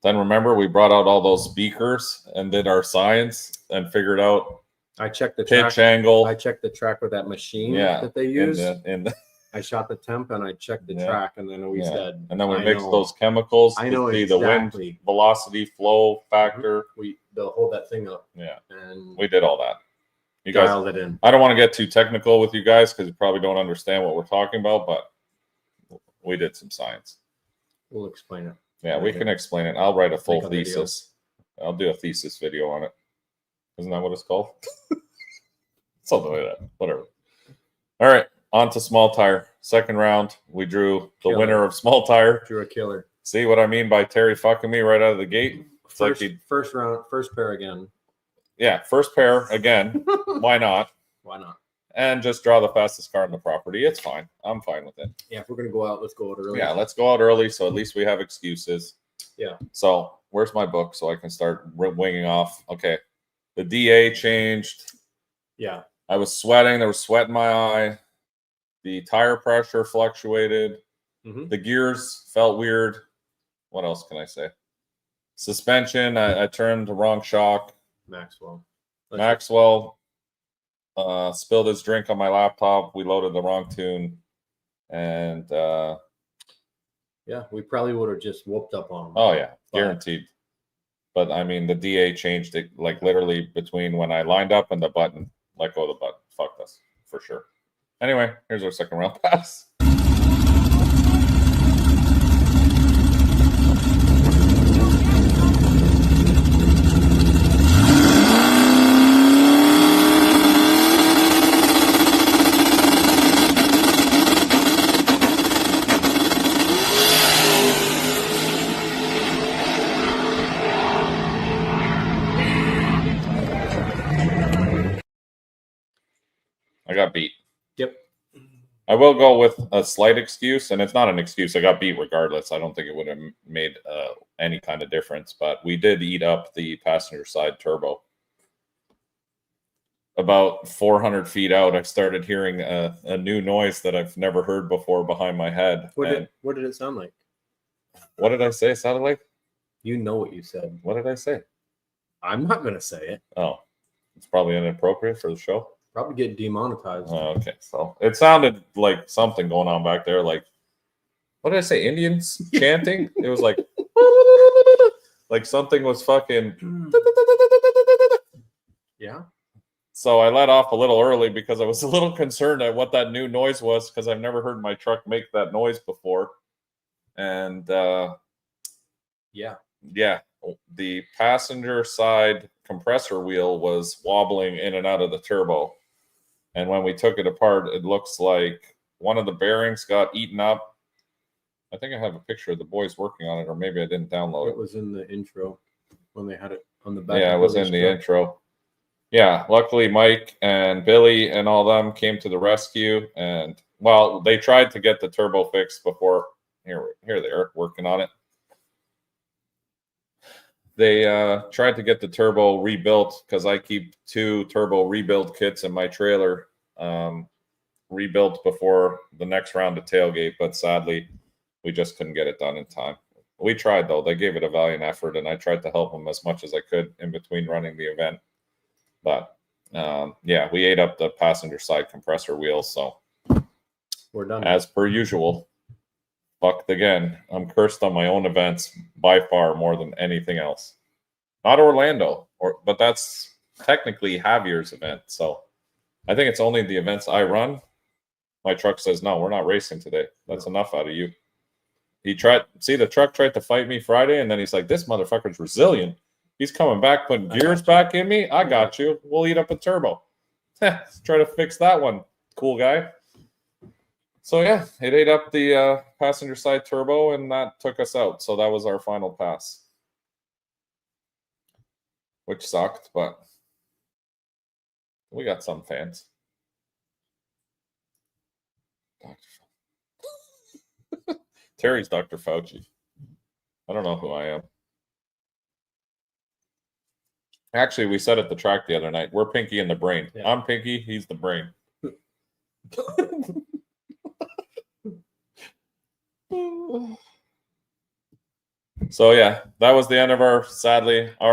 Then remember we brought out all those beakers and did our science and figured out I checked the pitch track. angle. I checked the track with that machine Yeah, that they in use. the I shot the temp and I checked the Yeah. track, and then we Yeah. said, and then we I mixed know. those chemicals I to know see the wind exactly. velocity flow factor. They'll hold that thing up, Yeah, and we did all that. You guys, dialed it in. I don't want to get too technical with you guys because you probably don't understand what we're talking about, but we did some science. We'll explain it. Yeah, we can explain it. I'll write a full Make a video. thesis. I'll do a thesis video on it. Isn't that what it's called? Something like that. Whatever. All right, on to small tire. Second round, we drew the Killer. winner of small tire. Drew a killer. See what I mean by Terry fucking me right out of the gate? first round, first pair again. Yeah, first pair again. Why not? Why not? And just draw the fastest car on the property. It's fine. I'm fine with it. Yeah, if we're gonna go out, let's go out early. Yeah, let's go out early so at least we have excuses. Yeah. So where's my book so I can start winging off? Okay. The DA changed. Yeah. I was sweating. There was sweat in my eye. The tire pressure fluctuated. Mhm. The gears felt weird. What else can I say? Suspension. I turned the wrong shock. Maxwell. Maxwell spilled his drink on my laptop. We loaded the wrong tune. And yeah, we probably would have just whooped up on him. oh yeah, guaranteed. But I mean, the DA changed it like literally between when I lined up and the button. Let go of the button. Fuck this for sure. Anyway, here's our second round pass. I got beat. Yep. I will go with a slight excuse, and it's not an excuse. I got beat regardless. I don't think it would have made any kind of difference, but we did eat up the passenger side turbo. About 400 feet out, I started hearing a new noise that I've never heard before behind my head. What did it sound like? What did I say? It sounded like? You know what you said. What did I say? I'm not gonna say it. Oh, it's probably inappropriate for the show. Probably get demonetized. Oh, okay, so it sounded like something going on back there. Like, what did I say? Indians chanting? It was like something was fucking. Yeah. So I let off a little early because I was a little concerned at what that new noise was because I've never heard my truck make that noise before. And yeah, the passenger side compressor wheel was wobbling in and out of the turbo. And when we took it apart, it looks like one of the bearings got eaten up. I think I have a picture of the boys working on it, or maybe I didn't download it. It was in the intro when they had it on the back. Yeah, it was in the intro. Yeah, luckily Mike and Billy and all them came to the rescue. And, well, they tried to get the turbo fixed before. Here they are working on it. They tried to get the turbo rebuilt because I keep 2 turbo rebuild kits in my trailer rebuilt before the next round of tailgate. But sadly, we just couldn't get it done in time. We tried, though. They gave it a valiant effort, and I tried to help them as much as I could in between running the event. But, yeah, we ate up the passenger side compressor wheels. So we're done. As per usual. Fucked again. I'm cursed on my own events by far more than anything else. Not Orlando, but that's technically Javier's event. So I think it's only the events I run. My truck says, no, we're not racing today. That's enough out of you. The truck tried to fight me Friday, and then he's like, this motherfucker's resilient. He's coming back, putting gears back in me. I got you. We'll eat up a turbo. Let's try to fix that one. Cool guy. So, yeah, it ate up the passenger side turbo, and that took us out. So that was our final pass, which sucked, but we got some fans. Terry's Dr. Fauci. I don't know who I am. Actually, we said at the track the other night, we're Pinky in the brain. Yeah. I'm Pinky, he's the brain. So yeah, that was the end of our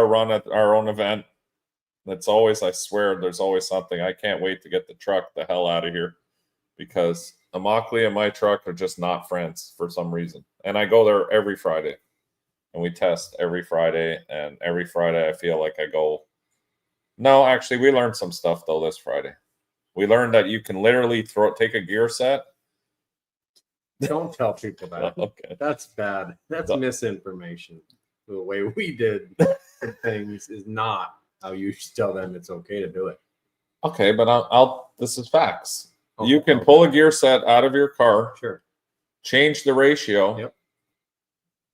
run at our own event. It's always, I swear, there's always something. I can't wait to get the truck the hell out of here because Immokalee and my truck are just not friends for some reason. And I go there every Friday and we test every Friday, and every Friday I feel like I go, no, actually we learned some stuff though this Friday. We learned that you can literally take a gear set. Don't tell people that. Okay. That's bad. That's misinformation. The way we did things is not how you should tell them it's okay to do it. Okay, but this is facts. You can pull a gear set out of your car. Sure. Change the ratio. Yep.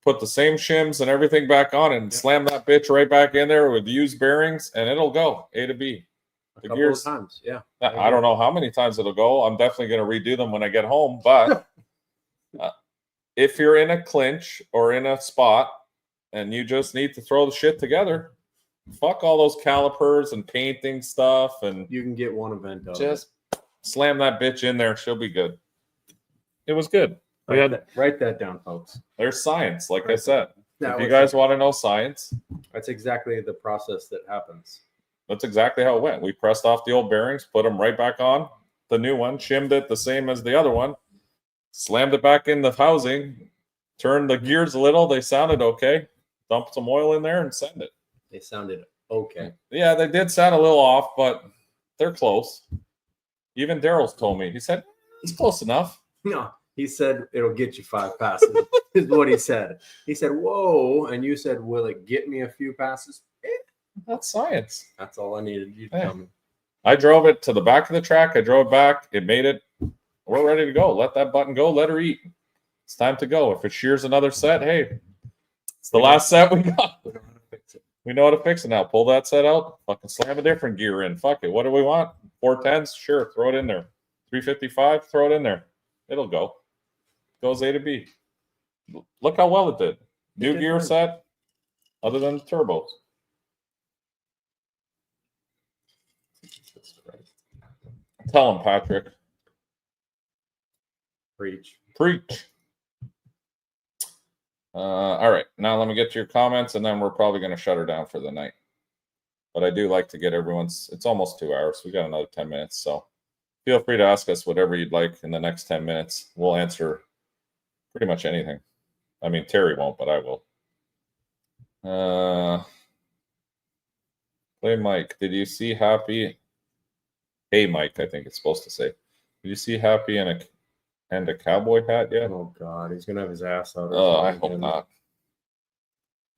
put the same shims and everything back on, and slam that bitch right back in there with used bearings, and it'll go A to B. A couple of times, yeah. I don't know how many times it'll go. I'm definitely going to redo them when I get home. But if you're in a clinch or in a spot and you just need to throw the shit together, fuck all those calipers and painting stuff, and You can get one event out just slam that bitch in there. She'll be good. It was good. of it. Write that down, folks. There's science, like I Right. said. That If you was- guys want to know science, That's exactly the process that happens. that's exactly how it went. We pressed off the old bearings, put them right back on the new one, shimmed it the same as the other one, slammed it back in the housing, turned the gears a little. They sounded okay. Dump some oil in there and send it. They sounded okay. Yeah, they did sound a little off, but they're close. Even Daryl's told me. He said, it's close enough. No, he said it'll get you 5 passes, is what he said. He said, whoa. And you said, will it get me a few passes? That's science. That's all I needed you to Hey. tell me. I drove it to the back of the track. I drove it back. It made it. We're ready to go. Let that button go. Let her eat. It's time to go. If it shears another set, hey, it's the last set we got. We know how to fix it. We know how to fix it now. Pull that set out. Fucking slam a different gear in. Fuck it. What do we want? 410s? Sure. Throw it in there. 355? Throw it in there. It'll go. Goes A to B. Look how well it did. New did gear fine. set, other than the turbos. Tell him, Patrick. Preach. Preach. All right. Now let me get to your comments, and then we're probably going to shut her down for the night. But I do like to get everyone's. It's almost 2 hours. We got another 10 minutes. So feel free to ask us whatever you'd like in the next 10 minutes. We'll answer pretty much anything. I mean, Terry won't, but I will. Play Mike. Did you see Happy? Hey, Mike, I think it's supposed to say. Did you see Happy in a cowboy hat yet? Oh, God. He's going to have his ass out. Oh, I hope not.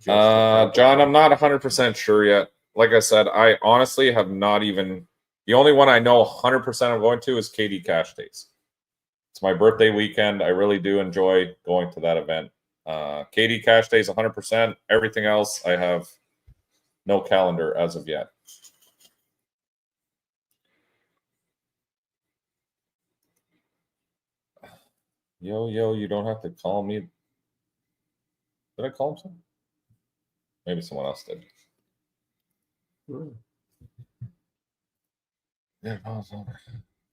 Just John, I'm not 100% sure yet. Like I said, I honestly have not even. The only one I know 100% I'm going to is KD Cash Days. It's my birthday weekend. I really do enjoy going to that event. KD Cash Days 100%. Everything else, I have no calendar as of yet. Yo, you don't have to call me. Did I call him something? Maybe someone else did. Yeah.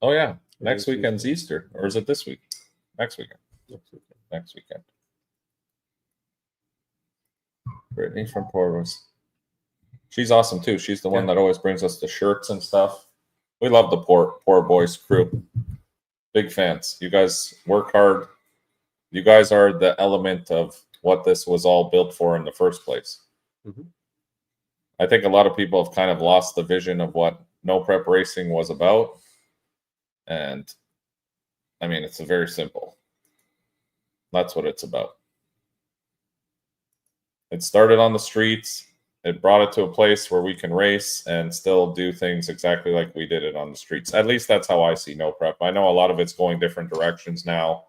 Oh, yeah. Next weekend's Easter. Or is it this week? Next weekend. Next weekend. Brittany from Portland. She's awesome, too. She's the one that always brings us the shirts and stuff. We love the Poor Boys crew. Big fans. You guys work hard. You guys are the element of what this was all built for in the first place. Mhm. I think a lot of people have kind of lost the vision of what NoPrep racing was about. And I mean, it's very simple. That's what it's about. It started on the streets. It brought it to a place where we can race and still do things exactly like we did it on the streets. At least that's how I see NoPrep. I know a lot of it's going different directions now.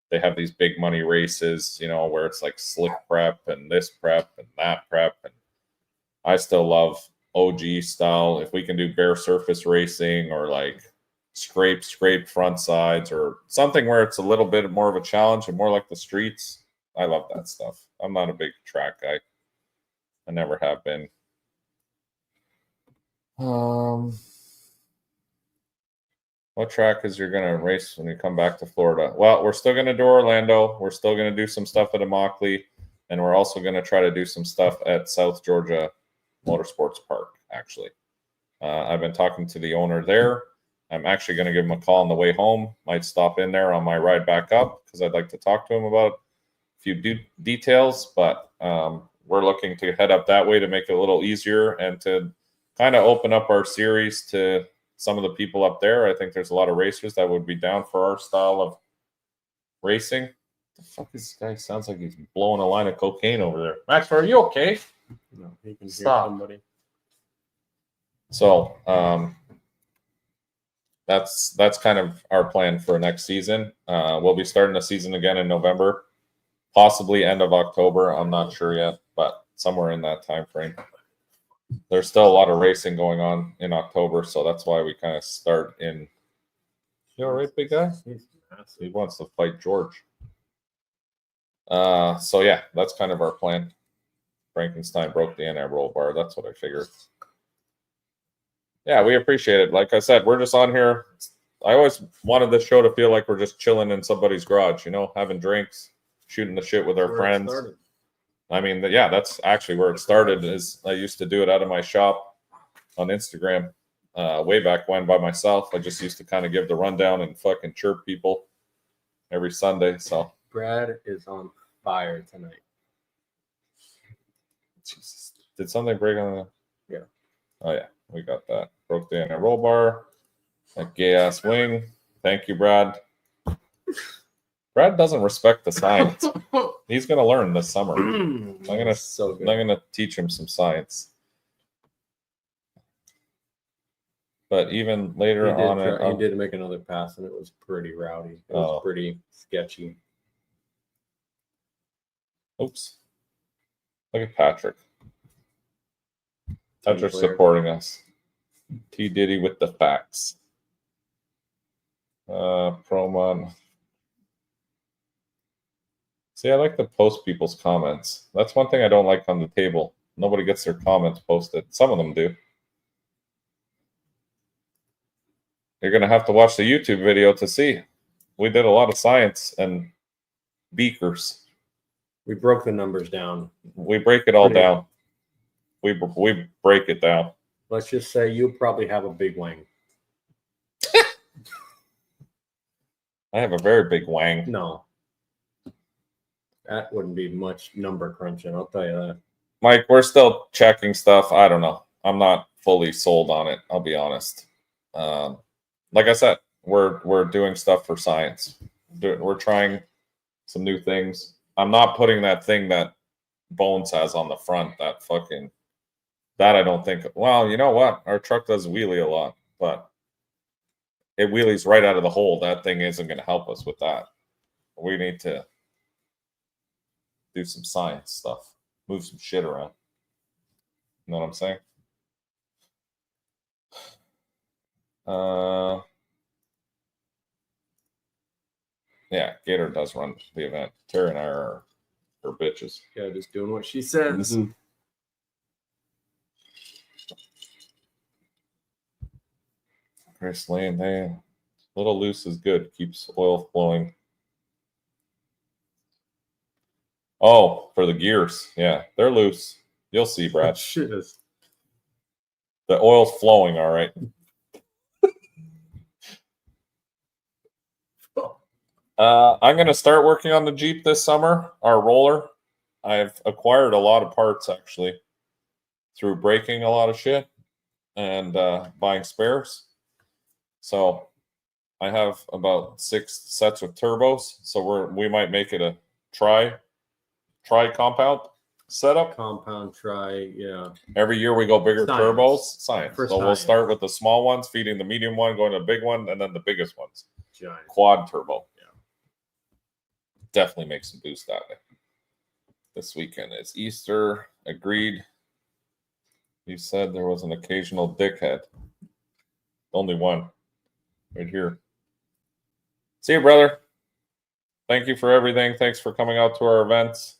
They have these big money races, you know, where it's like slick prep and this prep and that prep. And I still love OG style. If we can do bare surface racing or like scrape front sides or something where it's a little bit more of a challenge and more like the streets, I love that stuff. I'm not a big track guy. I never have been. What track is you're going to race when you come back to Florida? Well, we're still going to do Orlando. We're still going to do some stuff at Immokalee. And we're also going to try to do some stuff at South Georgia Motorsports Park, actually. I've been talking to the owner there. I'm actually going to give him a call on the way home. Might stop in there on my ride back up because I'd like to talk to him about a few details. But we're looking to head up that way to make it a little easier and to kind of open up our series to some of the people up there. I think there's a lot of racers that would be down for our style of racing. The fuck is this guy? Sounds like he's blowing a line of cocaine over there. Max, are you okay? No, he can hear Stop. somebody. So that's kind of our plan for next season. We'll be starting the season again in November. possibly end of October. I'm not sure yet, but somewhere in that time frame. There's still a lot of racing going on in October, so that's why we kind of start in. You all right, big guy? He wants to fight George. So yeah, that's kind of our plan. Frankenstein broke the anti-roll bar. That's what I figured. Yeah, we appreciate it. Like I said, we're just on here. I always wanted this show to feel like we're just chilling in somebody's garage, you know, having drinks, shooting the shit with our friends. I mean, yeah, that's actually where it started. Is I used to do it out of my shop on Instagram way back when by myself. I just used to kind of give the rundown and fucking chirp people every Sunday. So Brad is on fire tonight. Jesus. Did something break on the? Yeah. Oh yeah, we got that. Broke the inner roll bar. That gay ass wing. Thank you, Brad. Brad doesn't respect the science. He's gonna learn this summer. I'm gonna teach him some science. But even later he did make another pass, and it was pretty rowdy. It was pretty sketchy. Oops. Look at Patrick. Patrick's supporting us. T Diddy with the facts. Promon. See, I like to post people's comments. That's one thing I don't like on the table. Nobody gets their comments posted. Some of them do. You're going to have to watch the YouTube video to see. We did a lot of science and beakers. We broke the numbers down. We break it all down. We break it down. Let's just say you probably have a big wang. I have a very big wang. No. That wouldn't be much number crunching, I'll tell you that. Mike, we're still checking stuff. I don't know. I'm not fully sold on it, I'll be honest. Like I said, we're doing stuff for science. We're trying some new things. I'm not putting that thing that Bones has on the front, that I don't think. Well, you know what? Our truck does wheelie a lot, but it wheelies right out of the hole. That thing isn't going to help us with that. We need to do some science stuff, move some shit around. You know what I'm saying? Yeah, Gator does run the event. Terry and I are her bitches. Yeah, just doing what she says. Mm-hmm. Chris Lane, hey, little loose is good. Keeps oil flowing. Oh, for the gears. Yeah, they're loose. You'll see, Brad. Shit is. The oil's flowing, all right. I'm going to start working on the Jeep this summer, our roller. I've acquired a lot of parts, actually, through breaking a lot of shit and buying spares. So I have about 6 sets of turbos. So we might make it a tri compound setup. Compound tri, yeah. Every year we go bigger turbos. Science. So we'll start with the small ones, feeding the medium one, going to the big one, and then the biggest ones. Giant. Quad turbo. Yeah. Definitely make some boost out of it. This weekend is Easter. Agreed. You said there was an occasional dickhead. Only one. Right here. See you, brother. Thank you for everything. Thanks for coming out to our events.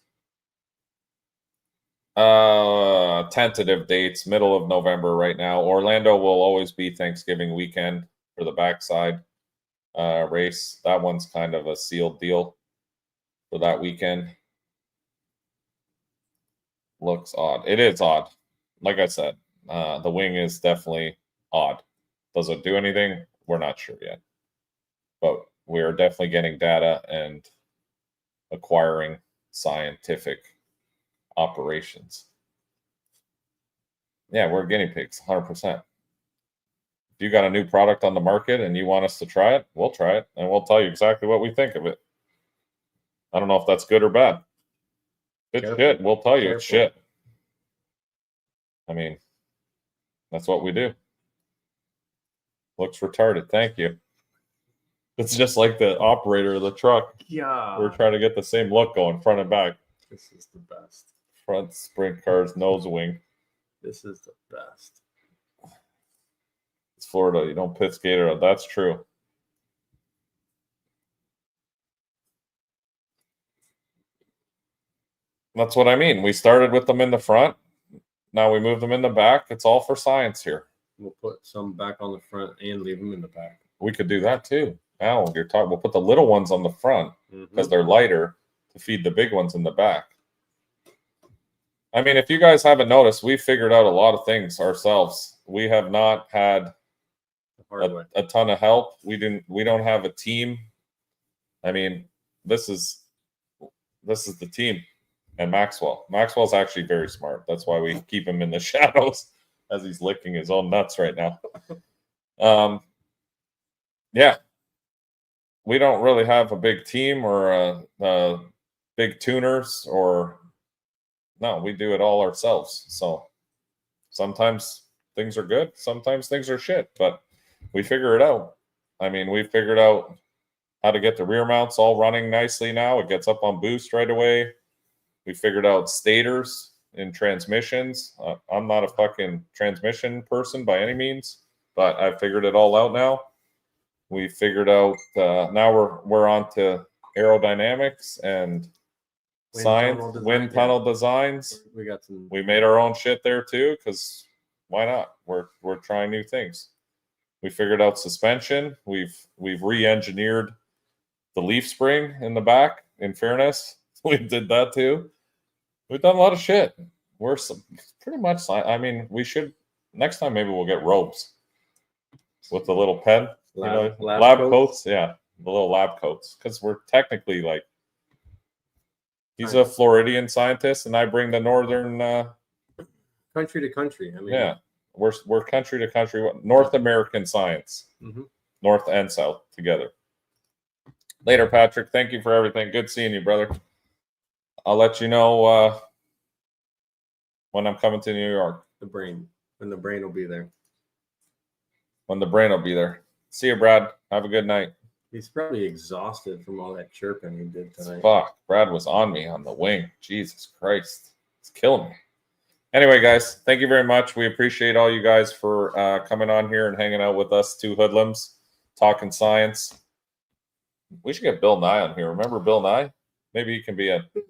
Tentative dates, middle of November right now. Orlando will always be Thanksgiving weekend for the backside race. That one's kind of a sealed deal for that weekend. Looks odd. It is odd. Like I said, the wing is definitely odd. Does it do anything? We're not sure yet. But we are definitely getting data and acquiring scientific operations. Yeah, we're guinea pigs, 100%. If you got a new product on the market and you want us to try it, we'll try it, and we'll tell you exactly what we think of it. I don't know if that's good or bad. It's shit. We'll tell you it's shit. I mean, that's what we do. Looks retarded. Thank you. It's just like the operator of the truck. Yeah. We're trying to get the same look going, front and back. This is the best. Front sprint car's nose wing. This is the best. It's Florida. You don't pit skater out. That's true. That's what I mean. We started with them in the front. Now we move them in the back. It's all for science here. We'll put some back on the front and leave them in the back. We could do that too. Now you're talking. We'll put the little ones on the front because they're lighter to feed the big ones in the back. I mean, if you guys haven't noticed, we figured out a lot of things ourselves. We have not had a ton of help. We don't have a team. I mean, this is the team. And Maxwell's actually very smart. That's why we keep him in the shadows as he's licking his own nuts right now. Yeah, we don't really have a big team or big tuners or no, we do it all ourselves. So sometimes things are good, sometimes things are shit, but we figure it out. I mean, we figured out how to get the rear mounts all running nicely now. It gets up on boost right away. We figured out stators in transmissions. I'm not a fucking transmission person by any means, but I figured it all out now. We figured out now we're on to aerodynamics and wind tunnel designs. We made our own shit there too, because why not? We're trying new things. We figured out suspension. We've re-engineered the leaf spring in the back. In fairness, we did that too. We've done a lot of shit. We're pretty much. I mean, we should next time. Maybe we'll get robes with the little pen, lab coats. Yeah, the little lab coats, because we're technically like. He's a Floridian scientist, and I bring the northern. Country to country. I mean, yeah, we're country to country. North American science, North and South together. Later, Patrick. Thank you for everything. Good seeing you, brother. I'll let you know when I'm coming to New York. When the brain will be there. When the brain will be there. See you, Brad. Have a good night. He's probably exhausted from all that chirping he did tonight. Fuck. Brad was on me on the wing. Jesus Christ. It's killing me. Anyway, guys, thank you very much. We appreciate all you guys for coming on here and hanging out with us, two hoodlums, talking science. We should get Bill Nye on here. Remember Bill Nye? Maybe he can be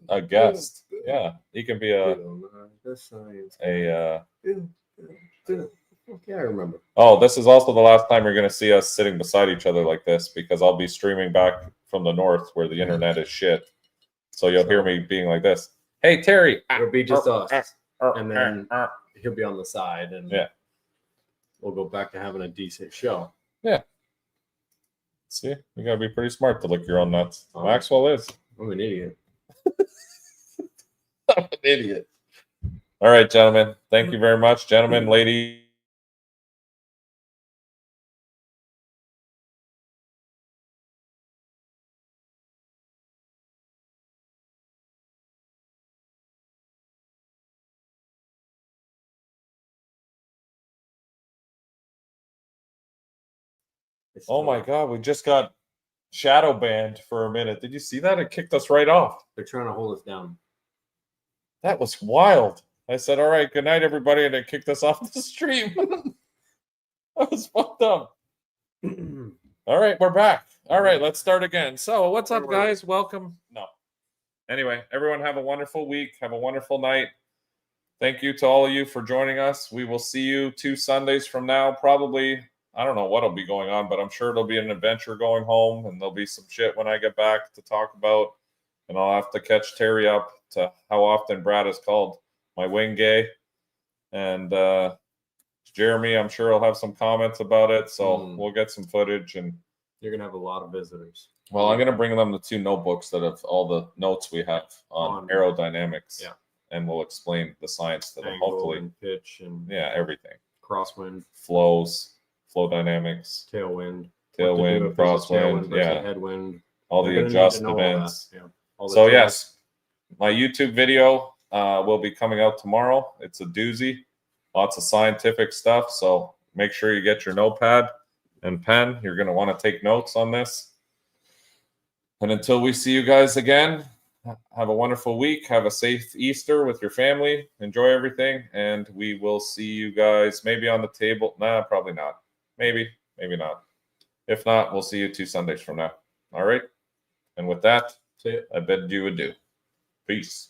a guest. Yeah, he can be Yeah, I remember. Oh, this is also the last time you're going to see us sitting beside each other like this, because I'll be streaming back from the north where the internet is shit. So you'll hear me being like this. Hey, Terry. It'll be just us. And then he'll be on the side. And we'll go back to having a decent show. Yeah. See, you got to be pretty smart to lick your own nuts. Maxwell is. I'm an idiot. I'm an idiot. All right, gentlemen. Thank you very much. Gentlemen, lady. Oh my God, we just got shadow banned for a minute. Did you see that? It kicked us right off. They're trying to hold us down. That was wild. I said, all right, good night, everybody, and it kicked us off the stream. That was fucked up. All right, we're back. All right, let's start again. So what's up, guys? Welcome. No. Anyway, everyone have a wonderful week. Have a wonderful night. Thank you to all of you for joining us. We will see you 2 Sundays from now, probably. I don't know what'll be going on, but I'm sure there'll be an adventure going home, and there'll be some shit when I get back to talk about. And I'll have to catch Terry up to how often Brad has called my wing gay. And Jeremy, I'm sure he'll have some comments about it. So we'll get some footage. And you're going to have a lot of visitors. Well, I'm going to bring them the 2 notebooks that have all the notes we have on aerodynamics. Yeah. And we'll explain the science to them, Angle hopefully. And pitch and everything. Crosswind. Flows. Flow dynamics, tailwind, crosswind, headwind, all the adjustments. So yes, my YouTube video will be coming out tomorrow. It's a doozy, lots of scientific stuff. So make sure you get your notepad and pen. You're going to want to take notes on this. And until we see you guys again, have a wonderful week. Have a safe Easter with your family. Enjoy everything. And we will see you guys maybe on the table. Nah, probably not. Maybe, maybe not. If not, we'll see you 2 Sundays from now. All right. And with that, I bid you adieu. Peace.